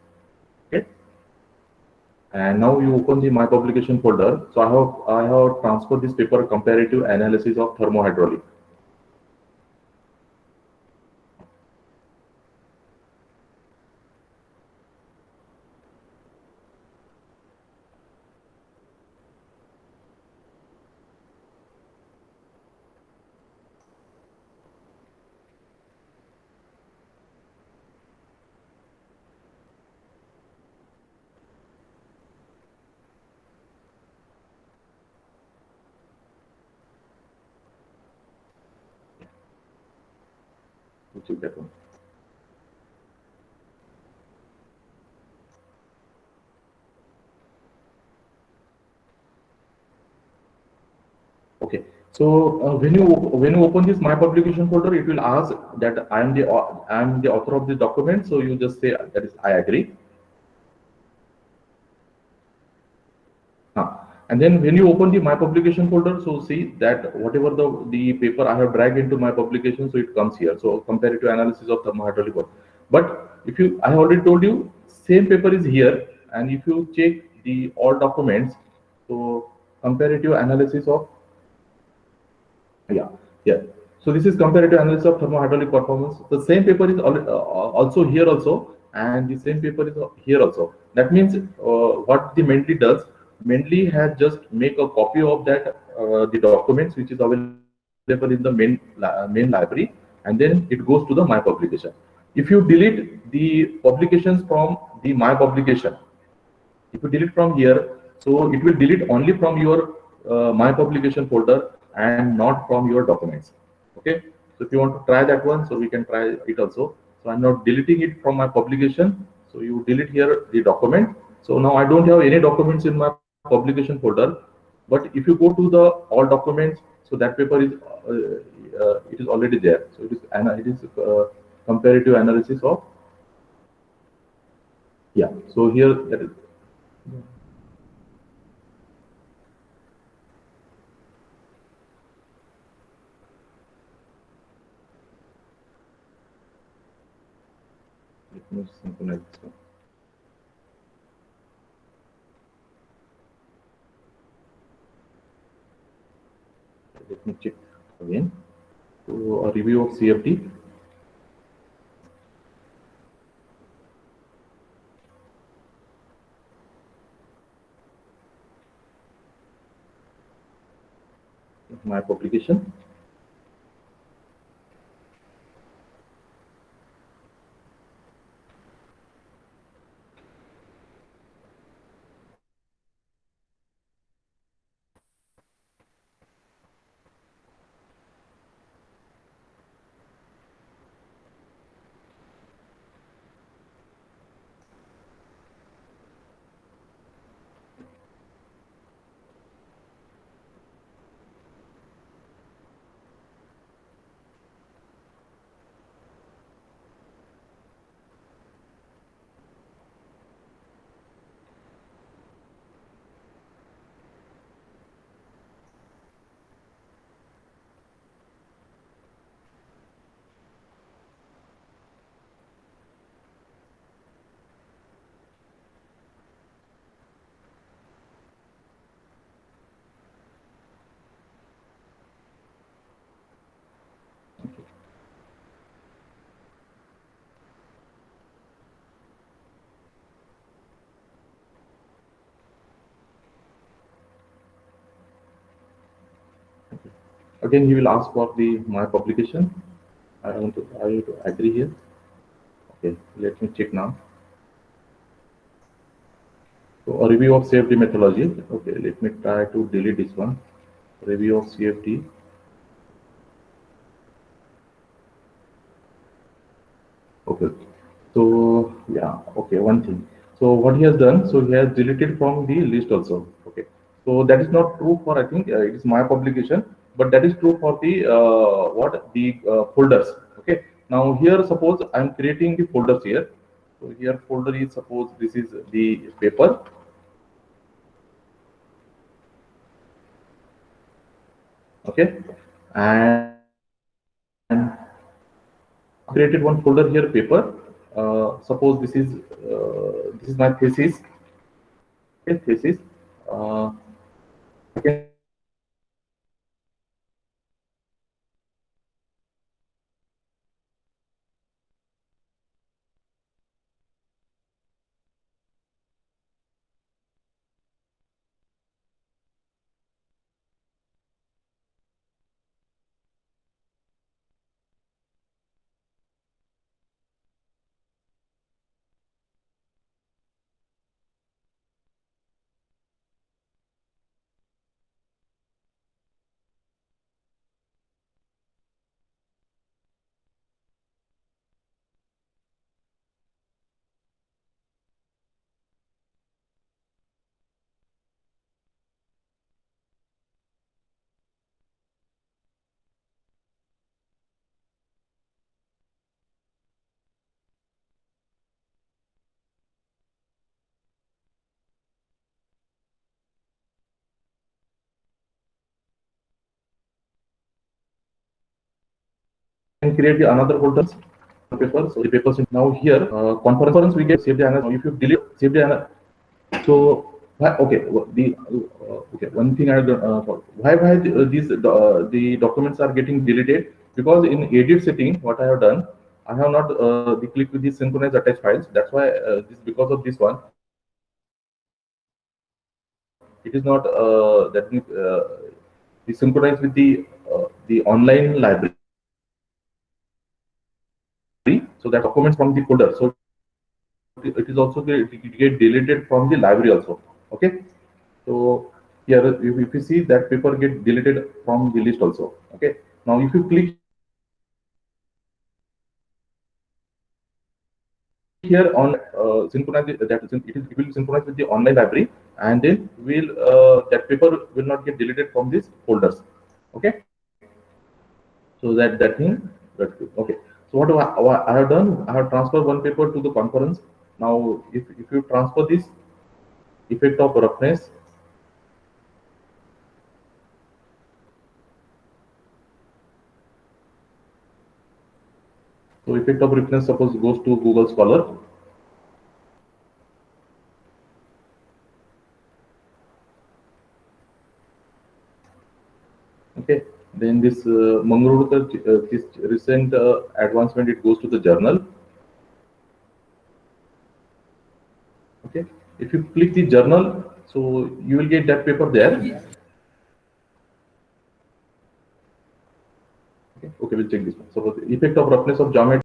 Okay. And now you open the my publication folder. So I have transferred this paper comparative analysis of thermohydraulic. You check that one. Okay. So when you open this my publication folder, it will ask that I am the author of the document. So you just say that is I agree. And then when you open the my publication folder, so see that whatever the paper I have dragged into my publication, so it comes here. So comparative analysis of thermohydraulic work. But if you, I already told you, same paper is here, and if you check the all documents, so comparative analysis of yeah, yeah. So this is comparative analysis of thermohydraulic performance. The same paper is also here also, and the same paper is here also. That means what the Mendeley does, Mendeley has just make a copy of that the documents which is available in the main library, and then it goes to the my publication. If you delete the publications from the my publication, if you delete from here, so it will delete only from your my publication folder and not from your documents. Okay. So if you want to try that one, so we can try it also. So I'm not deleting it from my publication. So you delete here the document. So now I don't have any documents in my publication folder. But if you go to the all documents, so that paper is it is already there. So it is comparative analysis of yeah. So here that is. Let me synchronize this one. Let me check again. So a review of CFD. My publication. Again, he will ask for the my publication. I want to agree here. Okay, let me check now. So a review of CFD methodology. Okay, let me try to delete this one. Review of CFD. Okay. So yeah, okay, one thing. So what he has done, so he has deleted from the list also. Okay. So that is not true for, I think it is my publication, but that is true for the what the folders. Okay. Now here, suppose I am creating the folders here. So here folder is, suppose this is the paper. Okay. And created one folder here, paper. Suppose this is my thesis. Okay, thesis. Uh, I can create another folder here, thesis. Can create the another folders paper. So the papers now here conference we get save the another. Now if you delete save the another. So okay, okay, one thing I don't, why these the documents are getting deleted, because in edit setting what I have done, I have not the click with the synchronize attach files. That's why this, because of this one, it is not that means the synchronize with the online library. So that documents from the folder. So it is also it get deleted from the library also. Okay. So here, if you see that paper get deleted from the list also. Okay. Now, if you click here on synchronize with the it will synchronize with the online library, and then will that paper will not get deleted from these folders. Okay. So that thing, that's good. Okay. So what I have done, I have transferred one paper to the conference. Now, if you transfer this effect of roughness, so effect of roughness suppose goes to Google Scholar. Okay. Then this Mangalore, this recent advancement, it goes to the journal. Okay. If you click the journal, so you will get that paper there. Okay. Okay, we'll check this one. So the effect of roughness of geometry.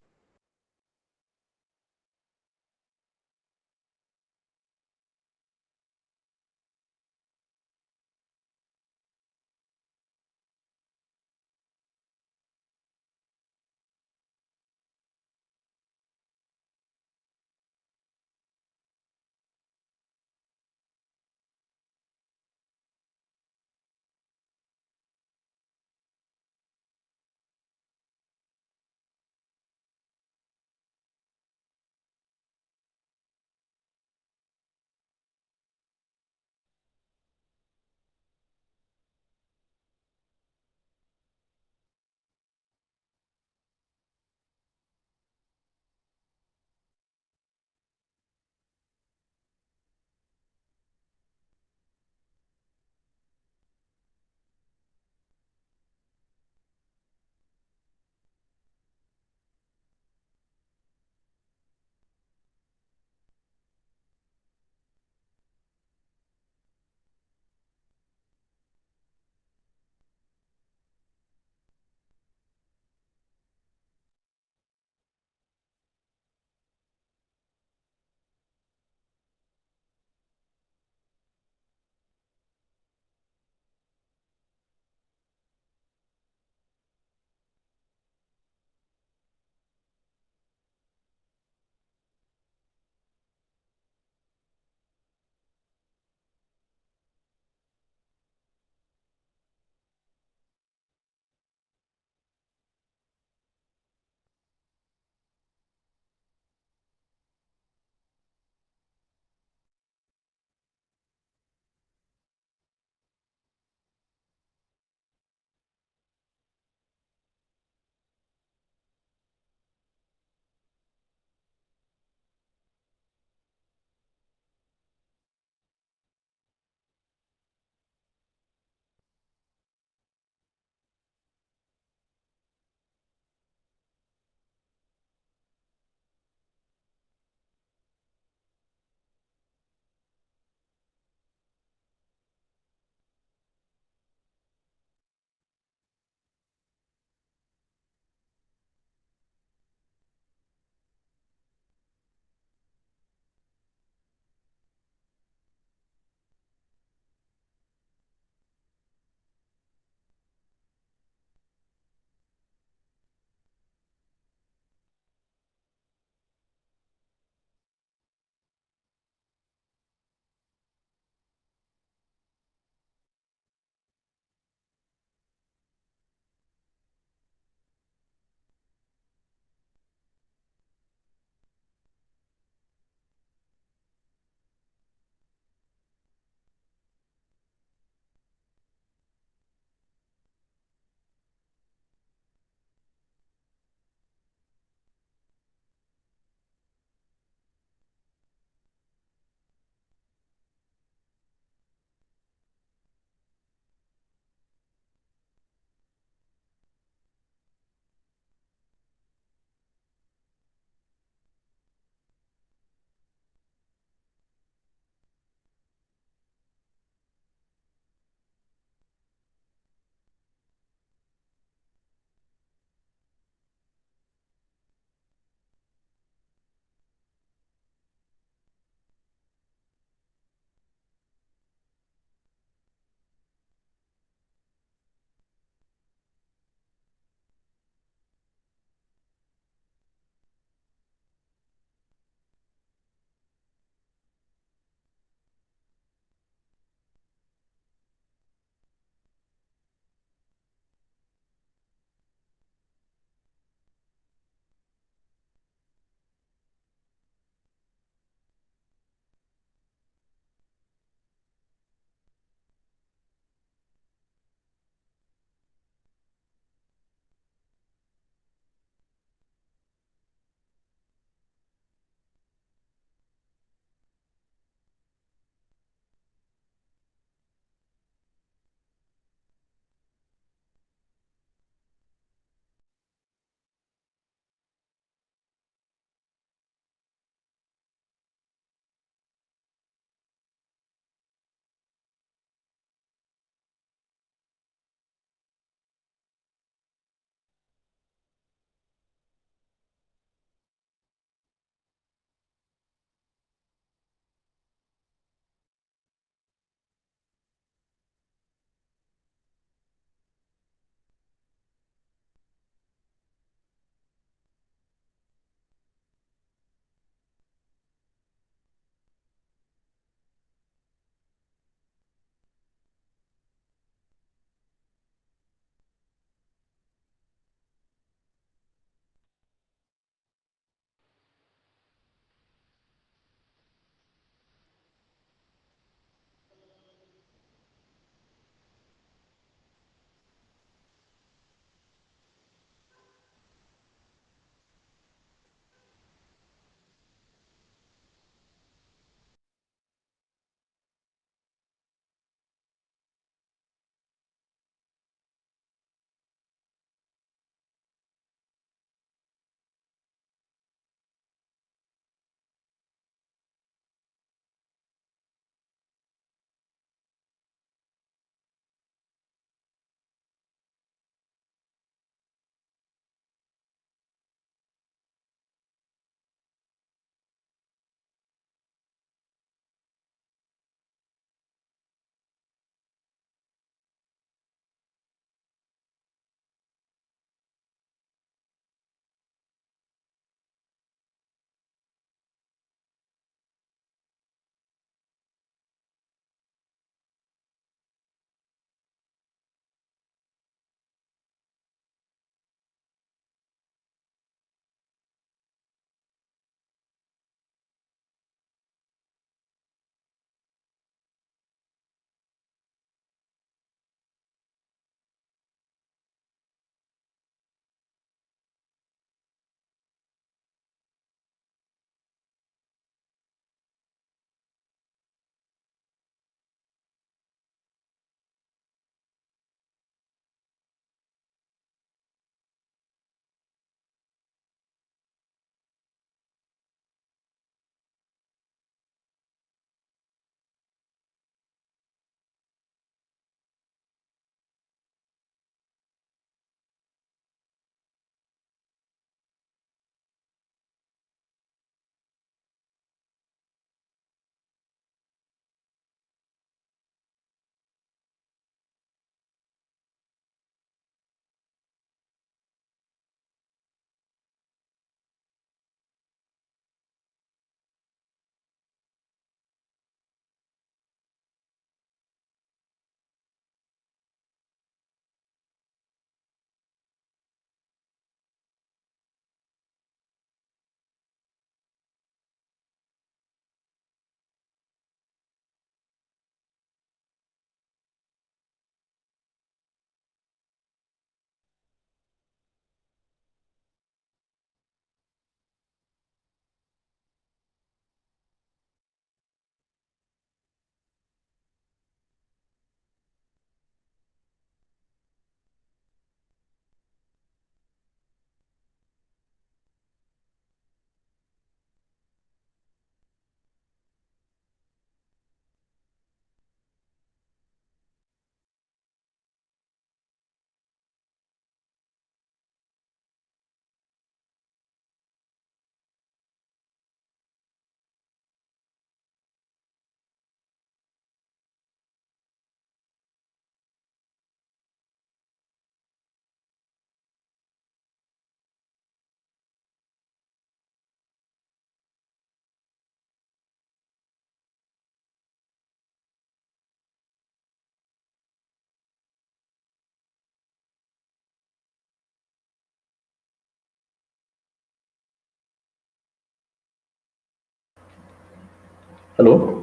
Hello.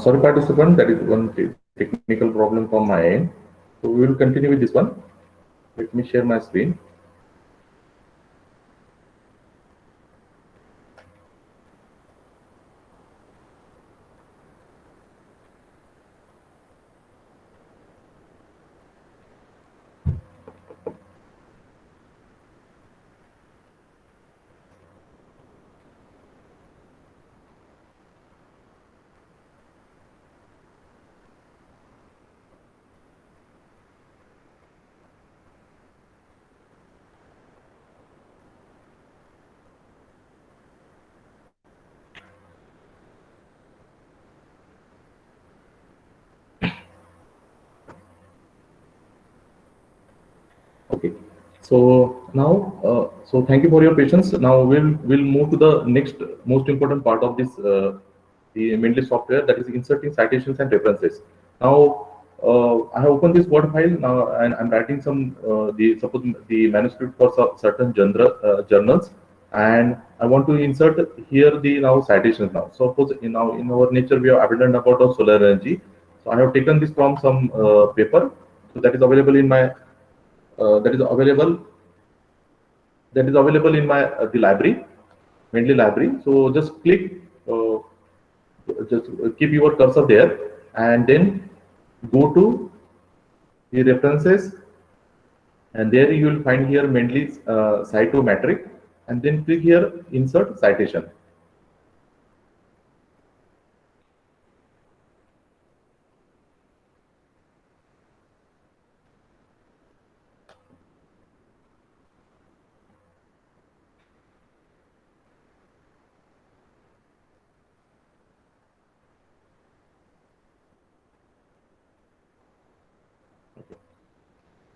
Sorry, participant, that is one technical problem from my end. So we will continue with this one. Let me share my screen. Okay. So now, so thank you for your patience. Now we'll move to the next most important part of this the Mendeley software, that is inserting citations and references. Now I have opened this Word file now, and I'm writing some the suppose the manuscript for certain journals, and I want to insert here the now citations now. So suppose in our nature we have abundant about of solar energy. So I have taken this from some paper, so that is available in my uh, that is available that is available in my the library, Mendeley library. So just click, just keep your cursor there, and then go to the references, and there you will find here Mendeley's cytometric, and then click here insert citation.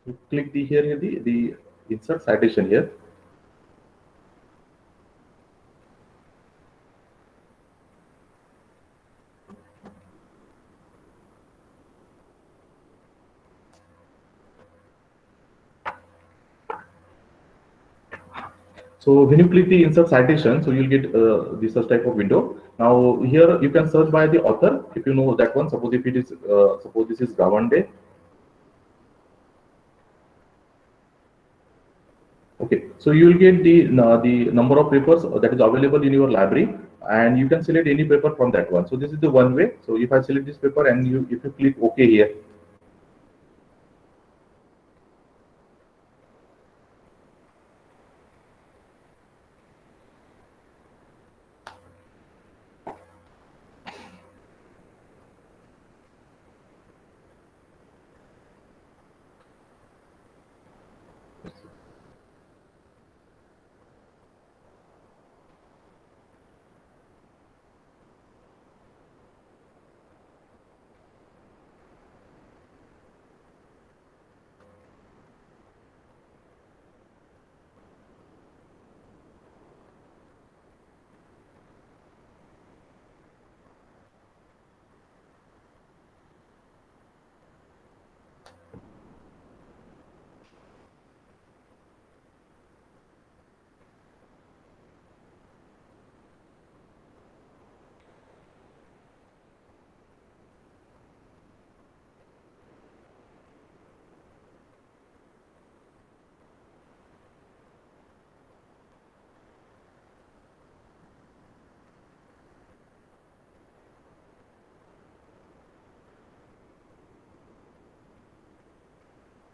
You click the here the insert citation here. So when you click the insert citation, so you'll get this such type of window. Now here you can search by the author if you know that one. Suppose if it is suppose this is Gawande. Okay, so you will get the number of papers that is available in your library, and you can select any paper from that one. So this is the one way. So if I select this paper, and if you click OK here,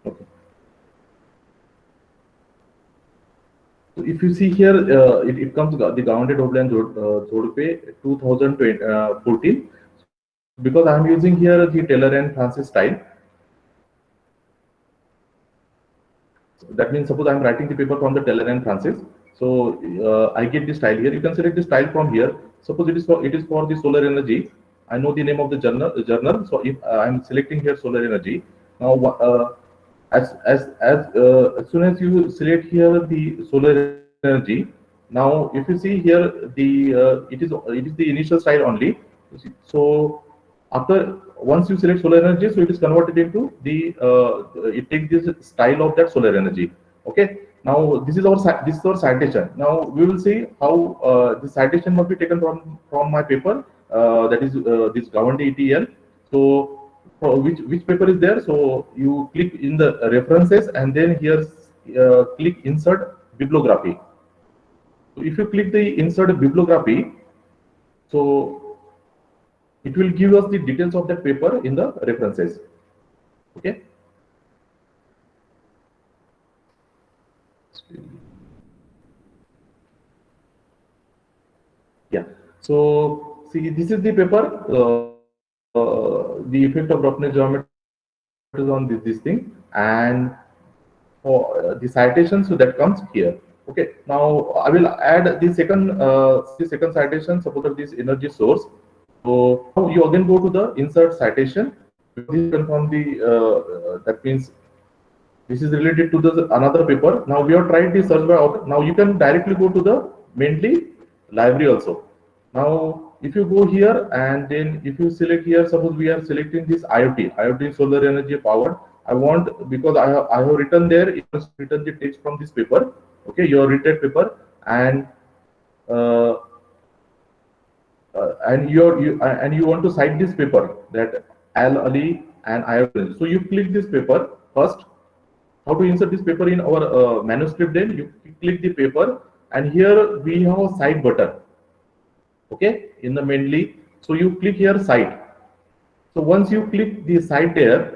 okay. So if you see here, it comes the Gawande Doblan Jodpe 2014. Because I am using here the Taylor and Francis style. That means suppose I'm writing the paper from the Taylor and Francis. So I get the style here. You can select the style from here. Suppose it is for the solar energy. I know the name of the journal. So if I'm selecting here solar energy, now as soon as you select here the solar energy, now if you see here the it is the initial style only. So After once you select solar energy, so it is converted into the it takes this style of that solar energy. Okay. Now this is our citation. Now we will see how the citation must be taken from my paper. That is this government ETL. So for which paper is there? So you click in the references and then here click insert bibliography. So if you click the insert bibliography, so it will give us the details of that paper in the references. Okay. Yeah. So see, this is the paper. The effect of roughness geometry is on this thing, and for the citation, so that comes here. Okay. Now I will add the second citation. Suppose of this energy source. So now you again go to the insert citation because this is taken from the that means this is related to the another paper. Now we have tried the search by author. Now you can directly go to the Mendeley library also. Now if you go here and then if you select here, suppose we are selecting this IoT solar energy powered. I want because I have written there, you must written the text from this paper. Okay, your written paper and uh, and you want to cite this paper that Al Ali and I have written. So you click this paper first. How to insert this paper in our manuscript? Then you click the paper, and here we have a cite button. Okay, in the Mendeley. So you click here cite. So once you click the cite there,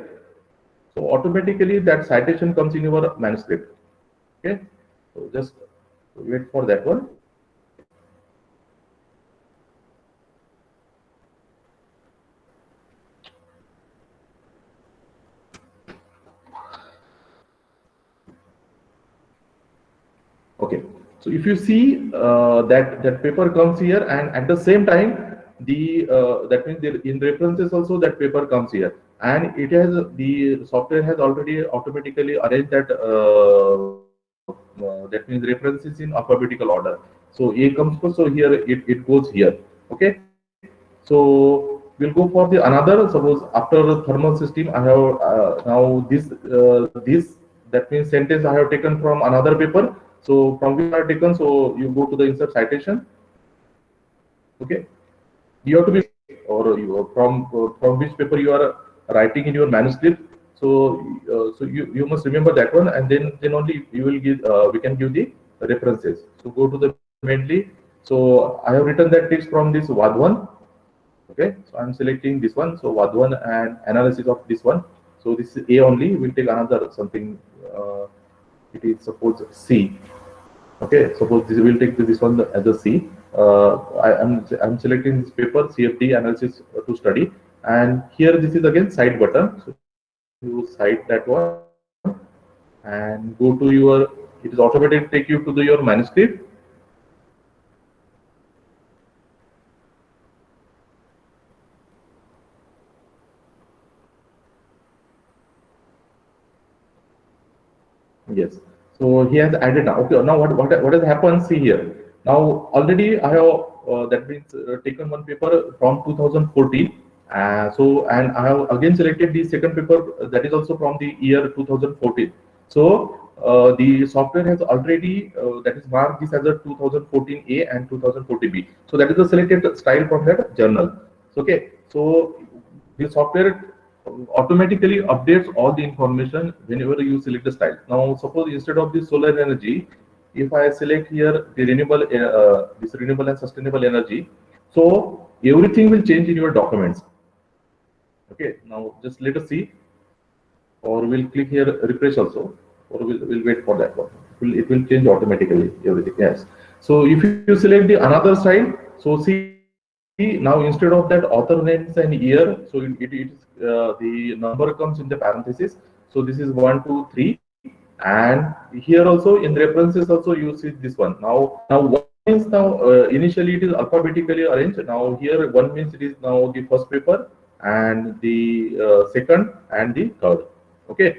so automatically that citation comes in your manuscript. Okay, so just wait for that one. Okay, so if you see that paper comes here, and at the same time, the that means in references also that paper comes here, and it has the software has already automatically arranged that that means references in alphabetical order. So A comes first, so here it goes here. Okay, so we'll go for the another. Suppose after thermal system, I have now this that means sentence I have taken from another paper. So from which I have taken, so you go to the insert citation. Okay, you have to be or you from which paper you are writing in your manuscript. So you must remember that one, and then only you will give we can give the references. So go to the mainly. So I have written that text from this Vadwan. Okay, so I'm selecting this one. So Vadwan and analysis of this one. So this is A only. We'll take another something. It is suppose C. Okay, suppose this will take this one as a C. I'm selecting this paper CFD analysis to study, and here this is again cite button. So you cite that one and go to your. It is automatically take you to your manuscript. Yes. So he has added now. Okay. Now what has happened? See here. Now already I have that means taken one paper from 2014. So and I have again selected the second paper that is also from the year 2014. So the software has already that is marked this as a 2014 A and 2014 B. So that is the selected style from that journal. So, okay. So the software automatically updates all the information whenever you select the style. Now, suppose instead of the solar energy, if I select here the renewable, this renewable and sustainable energy, so everything will change in your documents. Okay, now just let us see, or we'll click here refresh also, or we'll wait for that one. It will change automatically everything. Yes. So if you select the another style, so see now instead of that author names and year, so the number comes in the parenthesis. So this is 1, 2, 3, and here also in references also you see this one. Now one means now initially it is alphabetically arranged. Now here one means it is now the first paper and the second and the third. Okay.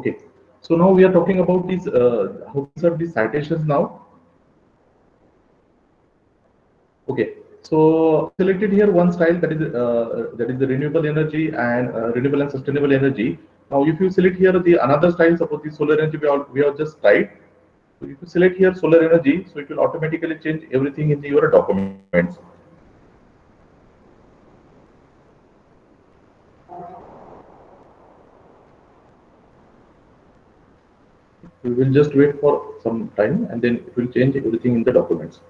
Okay. So now we are talking about these how to insert these citations now. Okay. So I selected here one style that is the renewable energy and renewable and sustainable energy. Now, if you select here the another style, suppose the solar energy we have just tried. So if you select here solar energy, so it will automatically change everything in your documents. We will just wait for some time and then it will change everything in the documents.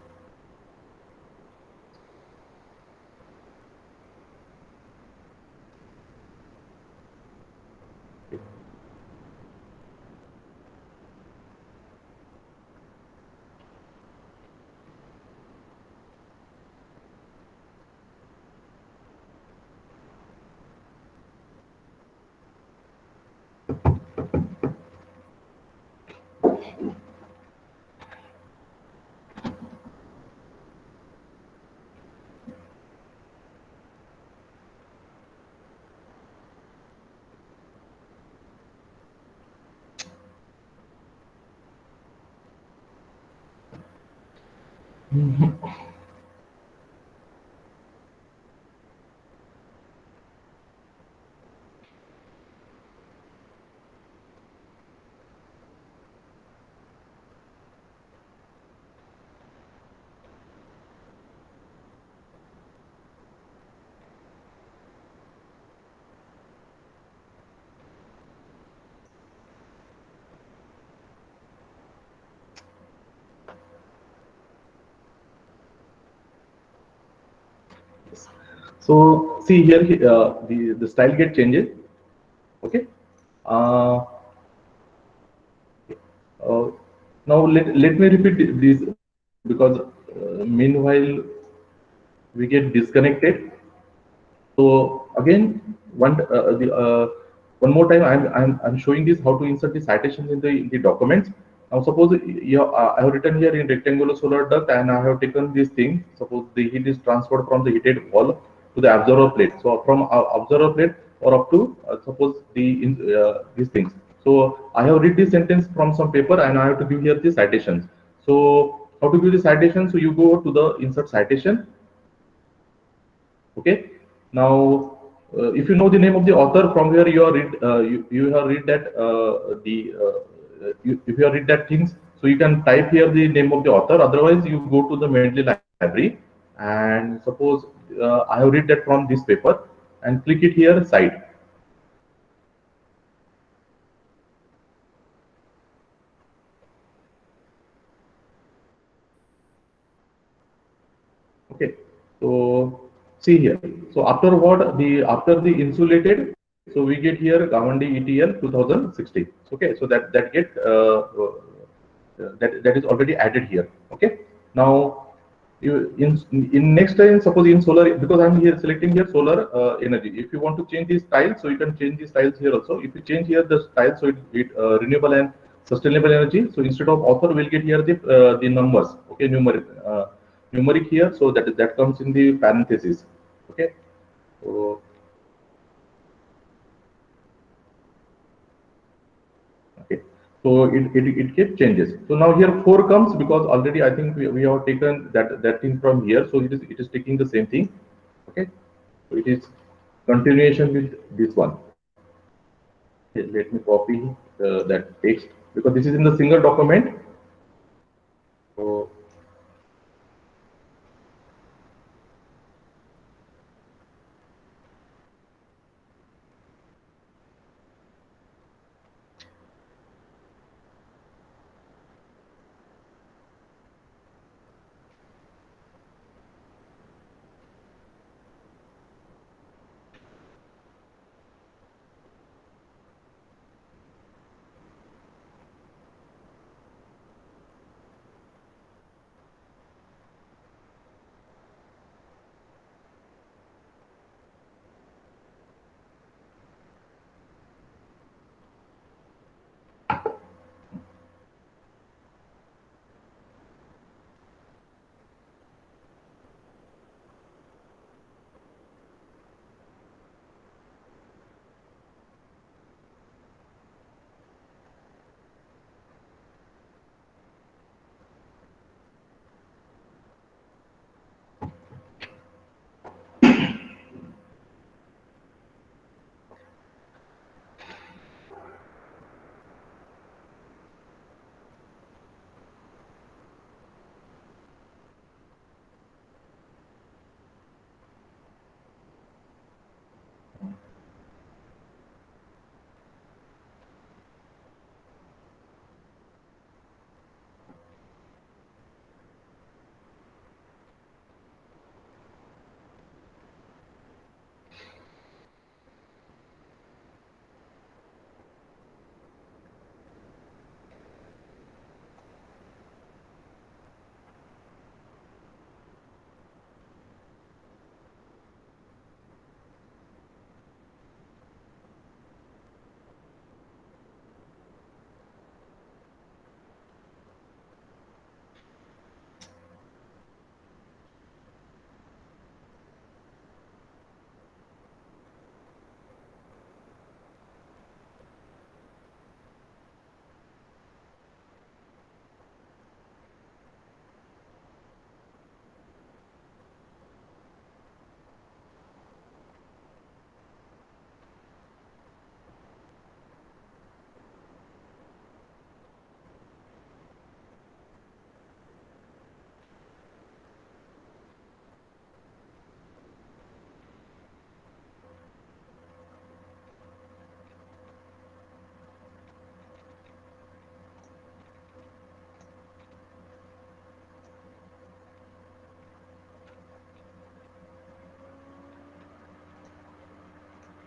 So see here the style get changes. Okay. Uh, uh, Now let me repeat this because meanwhile we get disconnected. So again, one more time, I'm showing this how to insert the citations in the documents. Now suppose I have written here in rectangular solar duct and I have taken this thing. Suppose the heat is transferred from the heated wall to the observer plate. So from observer plate or up to suppose these things. So I have read this sentence from some paper and I have to give here the citations. So how to give the citation? So you go to the insert citation. Okay. Now, if you know the name of the author from where you are you have read that if you have read that things, so you can type here the name of the author. Otherwise, you go to the Mendeley library and suppose I have read that from this paper and click it here cite. Okay. So see here. So after what after the insulated, so we get here Gawande ETL 2016. Okay. So that is already added here. Okay. Now you in next time suppose in solar, because I'm here selecting here solar energy. If you want to change these styles, so you can change these styles here also. If you change here the style, so it renewable and sustainable energy. So instead of author, we'll get here the numbers. Okay, numeric here. So that comes in the parenthesis. Okay. So okay. So it keeps changes. So now here 4 comes because already I think we have taken that thing from here. So it is taking the same thing. Okay. So it is continuation with this one. Let me copy that text because this is in the single document. So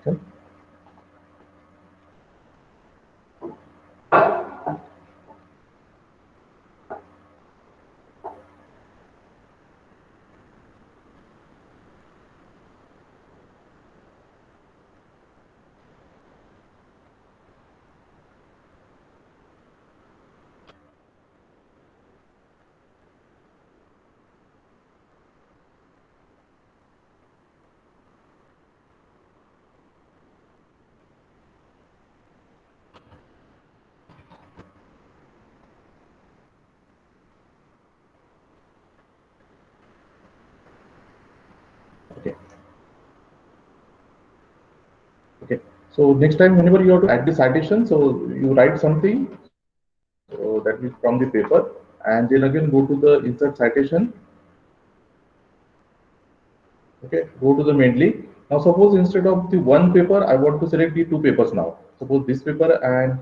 Okay. Okay. Okay. So next time, whenever you have to add the citation, so you write something, so that is from the paper, and then again go to the insert citation. Okay, go to the Mendeley. Now suppose instead of the one paper, I want to select the two papers now. Suppose this paper and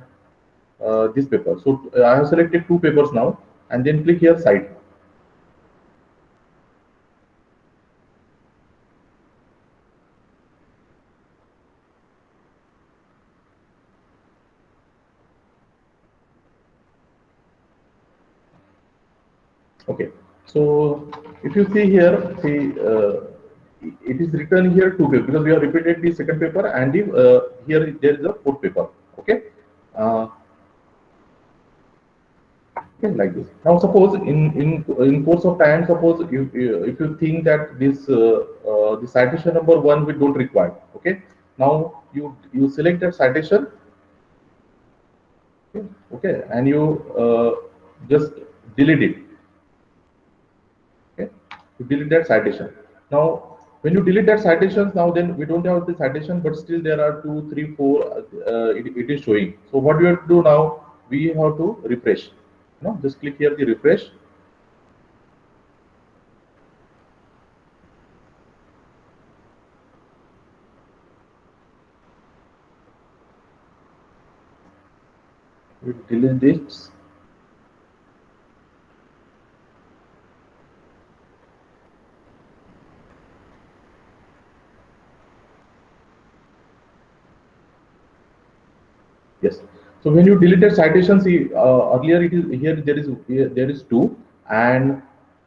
this paper. So I have selected two papers now, and then click here Cite. Okay. So if you see here, see it is written here two papers because we have repeated the second paper, and the, here there is a fourth paper. Okay. Uh, okay, like this. Now suppose in course of time, suppose if you think that this the citation number one we don't require. Okay. Now you select that citation. Okay, okay, and you just delete it. Okay, you delete that citation. Now when you delete that citations, now then we don't have the citation, but still there are two, three, four. It is showing. So what we have to do now? We have to refresh. Just click here the refresh. We delete this. Yes. So when you deleted citation, see earlier it is here there is two, and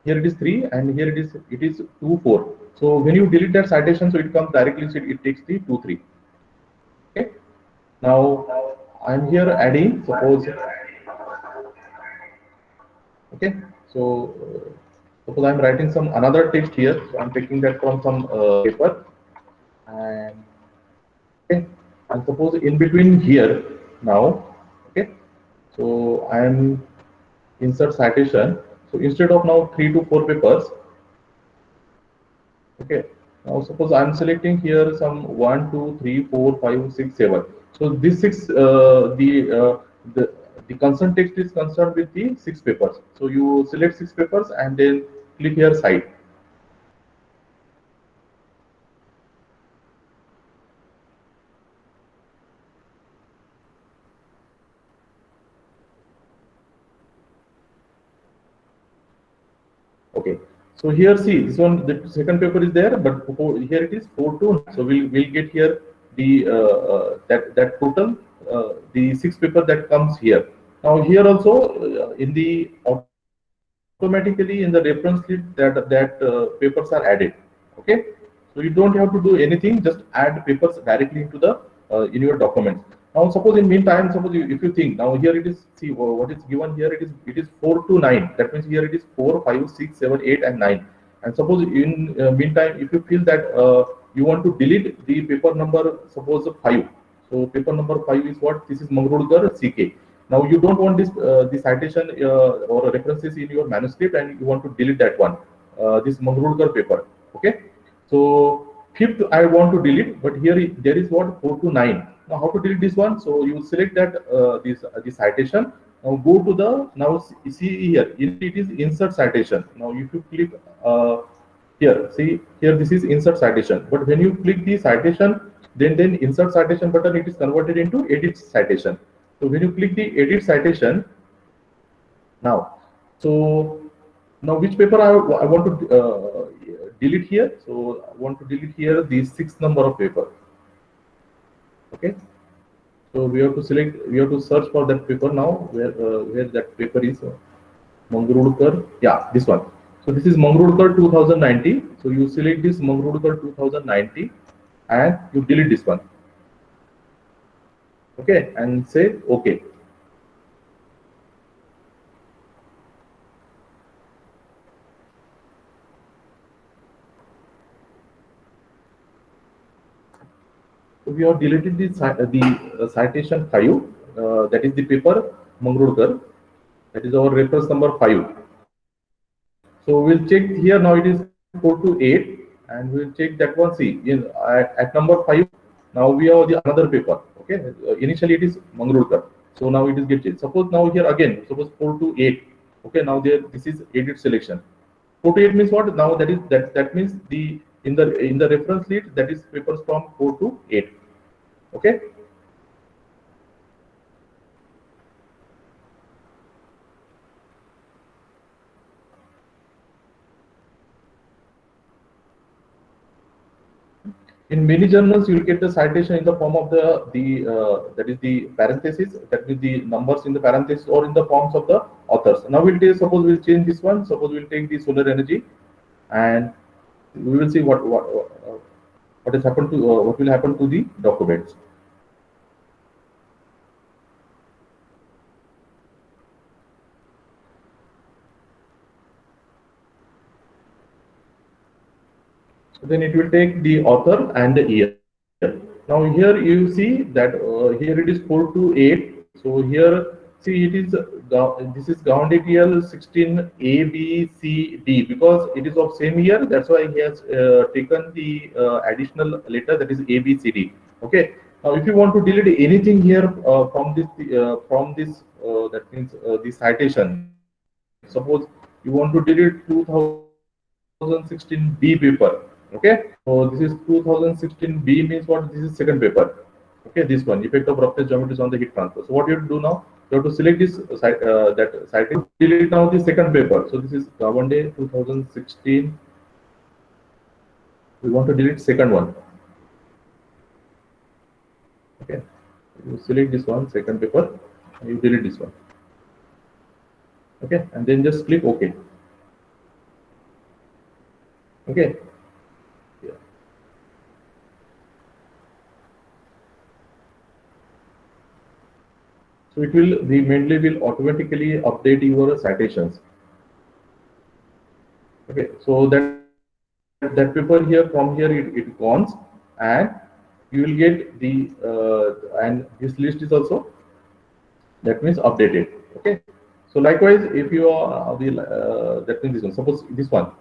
here it is three, and here it is two four. So when you delete that citation, so it comes directly. So it takes the two three. Okay. Now I'm here adding. Okay. So suppose I'm writing some another text here. So I'm taking that from some paper, and okay. And suppose in between here now. Okay. So I'm insert citation. So instead of now 3 to 4 papers, okay. Now suppose I'm selecting here some 1, 2, 3, 4, 5, 6, 7. So this six, the concern text is concerned with the six papers. So you select six papers and then click here Cite. Okay. So here, see this one. The second paper is there, but here it is 4 to 9. So we'll get here the that total the six paper that comes here. Now here also in the automatically in the reference list that papers are added. Okay. So you don't have to do anything. Just add papers directly into the in your documents. Now suppose in meantime, suppose if you think now here it is, see what is given here, it is 4 to 9. That means here it is 4, 5, 6, 7, 8, and 9. And suppose in meantime, if you feel that you want to delete the paper number, suppose 5. So paper number 5 is what? This is Mangrulkar CK. Now you don't want this the citation or references in your manuscript, and you want to delete that one, this Mangrulkar paper. Okay. So fifth I want to delete, but here there is what 4 to 9. Now how to delete this one? So you select that the citation. Now go to the see here. It is insert citation. Now if you click here, see here this is insert citation. But when you click the citation, then insert citation button, it is converted into edit citation. So when you click the edit citation now, so now which paper I want to delete here? So I want to delete here the sixth number of paper. Okay, so we have to select, we have to search for that paper now, where that paper is. Mangrudkar, yeah, this one. So this is Mangrudkar 2090. So you select this Mangrudkar 2090 and you delete this one. Okay, and say okay. So we have deleted the citation 5. That is the paper Mangrudkar. That is our reference number 5. So we'll check here now. It is 4 to 8, and we'll check that one. See, at number 5. Now we have the another paper. Okay, initially it is Mangrudkar. So now it is get changed. Suppose now here again. Suppose 4 to 8. Okay, now there this is edit selection. 4 to 8 means what? Now that means the in the reference list, that is papers from 4 to 8. Okay. In many journals, you will get the citation in the form of the that is the parenthesis, that means the numbers in the parenthesis, or in the forms of the authors. Now we'll take, suppose we'll change this one. Suppose we'll take the solar energy, and we will see what has happened to what will happen to the documents. Then it will take the author and the year. Now here you see that here it is 4 to 8. So here see it is this is grounded EL 16 A B C D, because it is of same year. That's why he has taken the additional letter, that is A B C D. Okay. Now if you want to delete anything here from this that means the citation. Suppose you want to delete 2016 B paper. Okay. So this is 2016 B means what? This is second paper. Okay, this one, effect of roughness geometries on the heat transfer. So what you have to do now? You have to select this that citation. Delete now the second paper. So this is Carbon Day 2016. We want to delete second one. Okay, you select this one, second paper, and you delete this one. Okay, and then just click OK. Okay. So it will, the Mendeley will automatically update your citations. Okay, so that paper here, from here it gone, and you will get the and this list is also, that means, updated. Okay, so likewise, if you are that means this one. Suppose this one,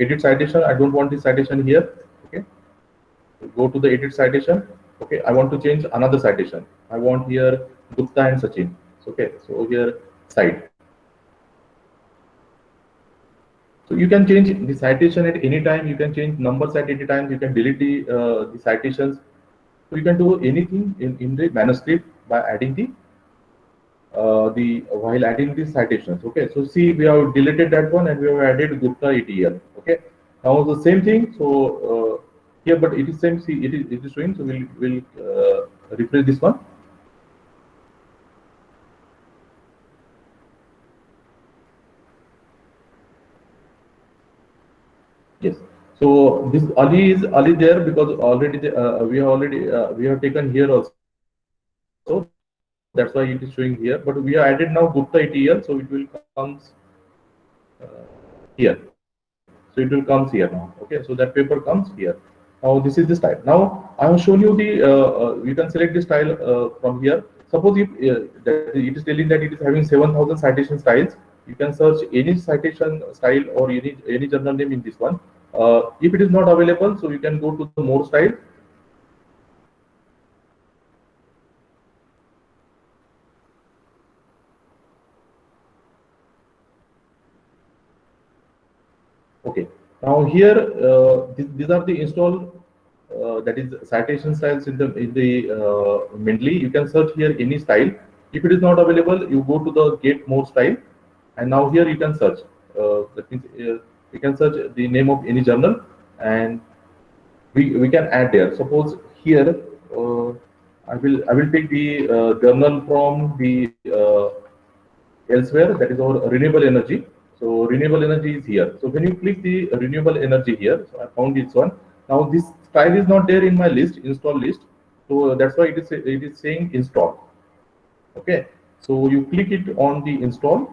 edit citation. I don't want this citation here. Okay, go to the edit citation. Okay, I want to change another citation. I want here Gupta and Sachin. Okay, so here site. So you can change the citation at any time. You can change numbers at any time. You can delete the citations. So you can do anything in the manuscript by adding while adding the citations. Okay, so see, we have deleted that one and we have added Gupta ETL. Okay, now the same thing. So here, but it is same. See, it is showing. So we'll refresh this one. Yes. So this Ali there, because already we have taken here also. That's why it is showing here. But we have added now Gupta ETL, so it will comes here. So it will comes here now. Okay. So that paper comes here. Now this is the style. Now I have shown you the you can select the style from here. Suppose if that it is telling that it is having 7,000 citation styles, you can search any citation style or any journal name in this one. If it is not available, so you can go to the more style. Okay. Now here these are the installed that is citation styles in the Mendeley. You can search here any style. If it is not available, you go to the get more style, and now here you can search. That means you can search the name of any journal, and we can add there. Suppose here I will take the journal from the elsewhere, that is our renewable energy. So renewable energy is here. So when you click the renewable energy here, so I found this one. Now this file is not there in my list, install list. So that's why it is saying install. Okay. So you click it on the install.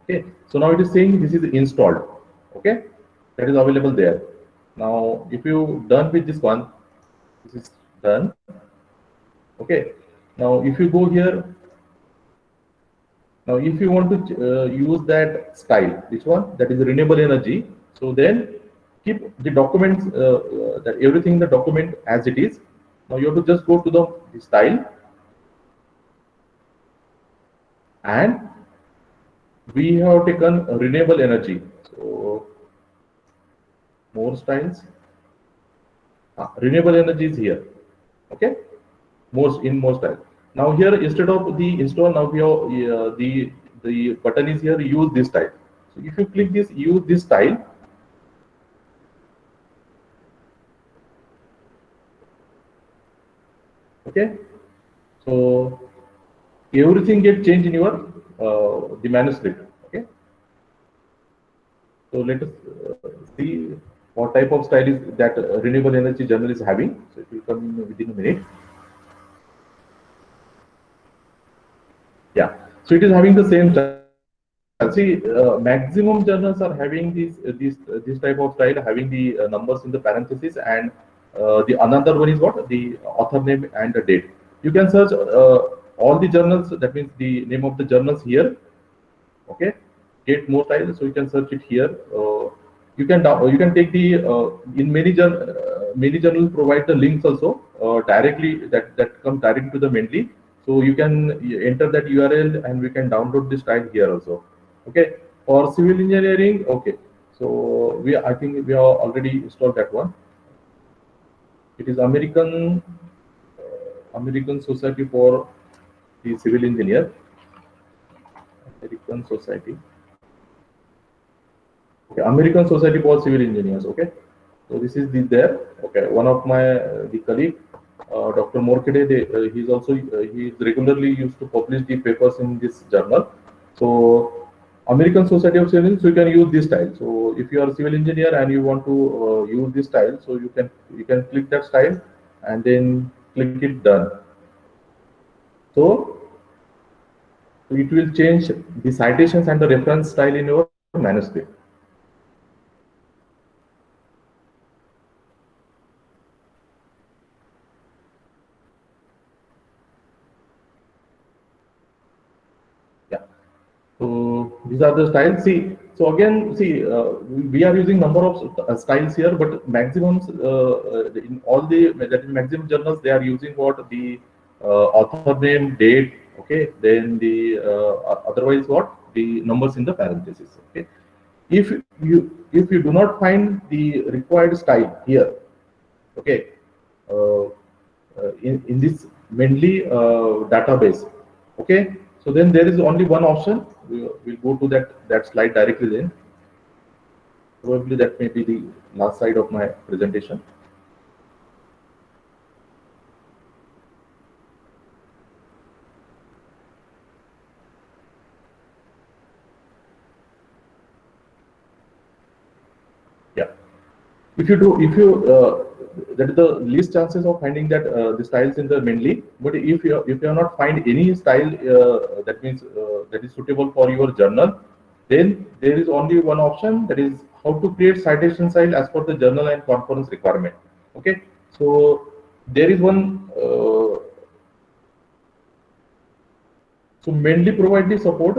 Okay. So now it is saying this is installed. Okay. That is available there. Now if you done with this one, this is done. Okay. Now if you go here, now, if you want to use that style, which one? That is renewable energy. So then keep the documents, that everything in the document as it is. Now you have to just go to the style, and we have taken renewable energy. So more styles. Renewable energy is here. Okay, more style. Now here, instead of the install, now we have the button is here. Use this style. So if you click this, use this style. Okay, so everything get changed in your the manuscript. Okay, so let us see what type of style is that renewable energy journal is having. So it will come within a minute. Yeah, so it is having the same style. See, maximum journals are having this type of style, having the numbers in the parentheses, and the another one is what, the author name and the date. You can search all the journals. That means the name of the journals here. Okay, get more style. So you can search it here. You can take the in many journals provide the links also directly, that come direct to the Mendeley. So you can enter that URL and we can download this style here also. Okay, for civil engineering. Okay, so I think we have already installed that one. It is American Society for the Civil Engineer. American Society. Okay, American Society for Civil Engineers. Okay, so this is there. Okay, one of my the colleague, Dr. Morkede, he's also he regularly used to publish the papers in this journal. So American Society of Civil Engineers, so you can use this style. So if you are a civil engineer and you want to use this style, so you can click that style and then click it done. So it will change the citations and the reference style in your manuscript. Yeah. So these are the styles. See, so again, see, we are using number of styles here, but maximums in all the maximum journals, they are using what, the author name, date. Okay, then the otherwise what, the numbers in the parentheses. Okay, if you do not find the required style here, okay, in this Mendeley database, okay, so then there is only one option. We'll go to that slide directly. Then probably that may be the last slide of my presentation. Yeah, if you that is the least chances of finding that the styles in the Mendeley. But if you have not find any style, that means that is suitable for your journal, then there is only one option, that is how to create citation style as per the journal and conference requirement. Okay, so there is one. So Mendeley provide the support,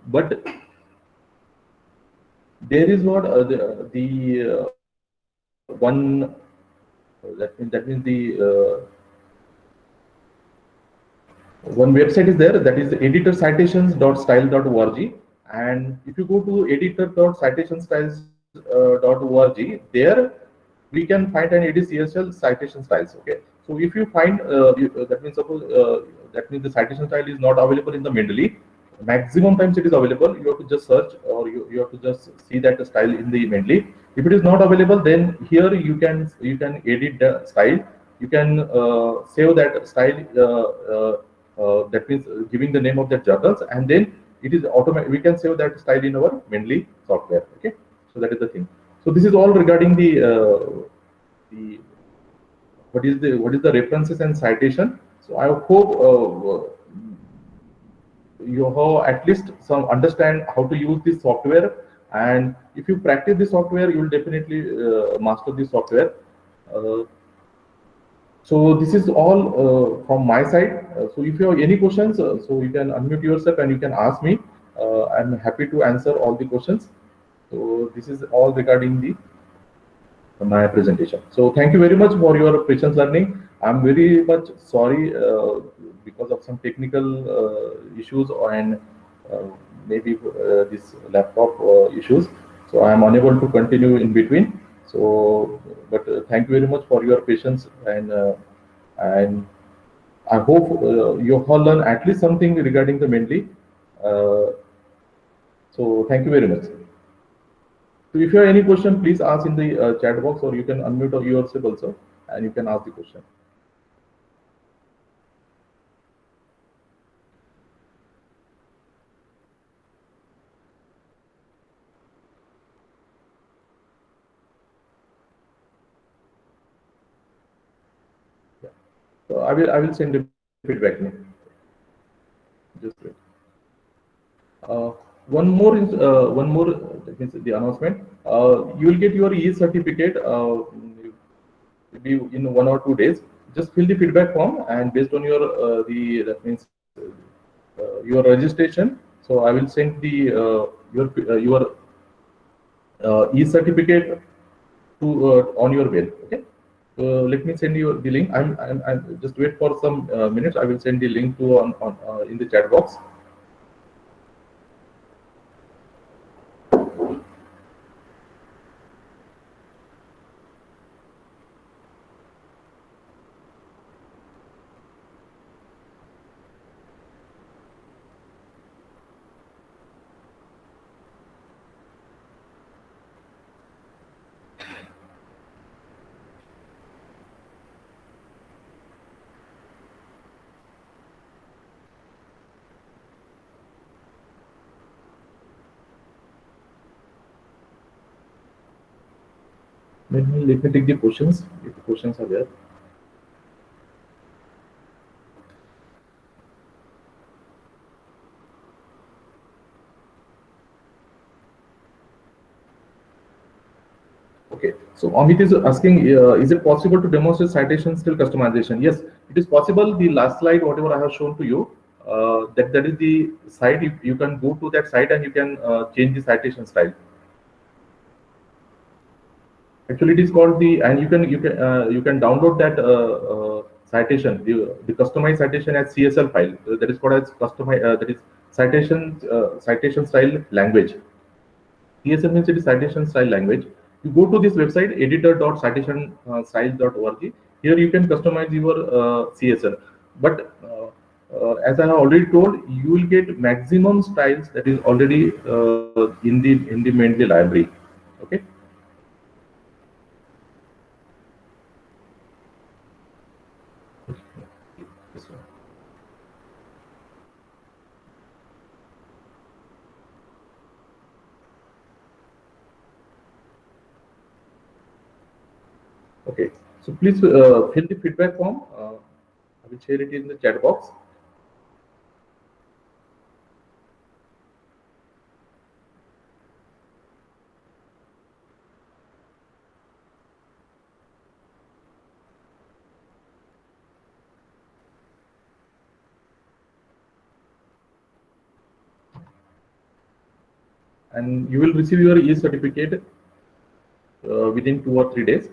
but there is not the one, that means the one website is there, that is editorcitations.style.org. And if you go to editor.citationstyles.org, there we can find an ADCSL citation styles. Okay, so if you find that means suppose that means the citation style is not available in the Mendeley. Maximum times it is available. You have to just search, or you have to just see that style in the Mendeley. If it is not available, then here you can edit the style. you can save that style. That means giving the name of the journals, and then it is automatic. We can save that style in our Mendeley software. Okay, so that is the thing. So this is all regarding the what is the references and citation. So I hope you have at least some understand how to use this software, and if you practice this software, you will definitely master this software. Uh, so this is all from my side. So if you have any questions, so you can unmute yourself and you can ask me. I'm happy to answer all the questions. So this is all regarding the my presentation. So thank you very much for your patience learning. I'm very much sorry because of some technical issues and uh, maybe this laptop issues. So I am unable to continue in between. So, but thank you very much for your patience, and I hope you all learn at least something regarding the Mendeley. Uh, so thank you very much. So if you have any question, please ask in the chat box, or you can unmute yourself also, and you can ask the question. Yeah. So I will send the feedback now. Just wait. Uh, one more that means the announcement. You will get your E certificate maybe in 1 or 2 days. Just fill the feedback form, and based on your the that means your registration. So I will send the your e-certificate to on your mail. Okay. Let me send you the link. I'm just wait for some minutes. I will send the link to on in the chat box. Let me take the questions if the questions are there. Okay, so Amit is asking, is it possible to demonstrate citation style customization? Yes, it is possible. The last slide, whatever I have shown to you, that is the site. You can go to that site and you can change the citation style. Actually, it is called the, and you can download that citation, the customized citation as CSL file. That is called as customized. That is citation style language. CSL means it is citation style language. You go to this website editor.citationstyle.org. Here you can customize your CSL. But as I have already told, you will get maximum styles that is already in the Mendeley library. Okay. This one. Okay, so please fill the feedback form. I will share it in the chat box. And you will receive your e-certificate within 2 or 3 days.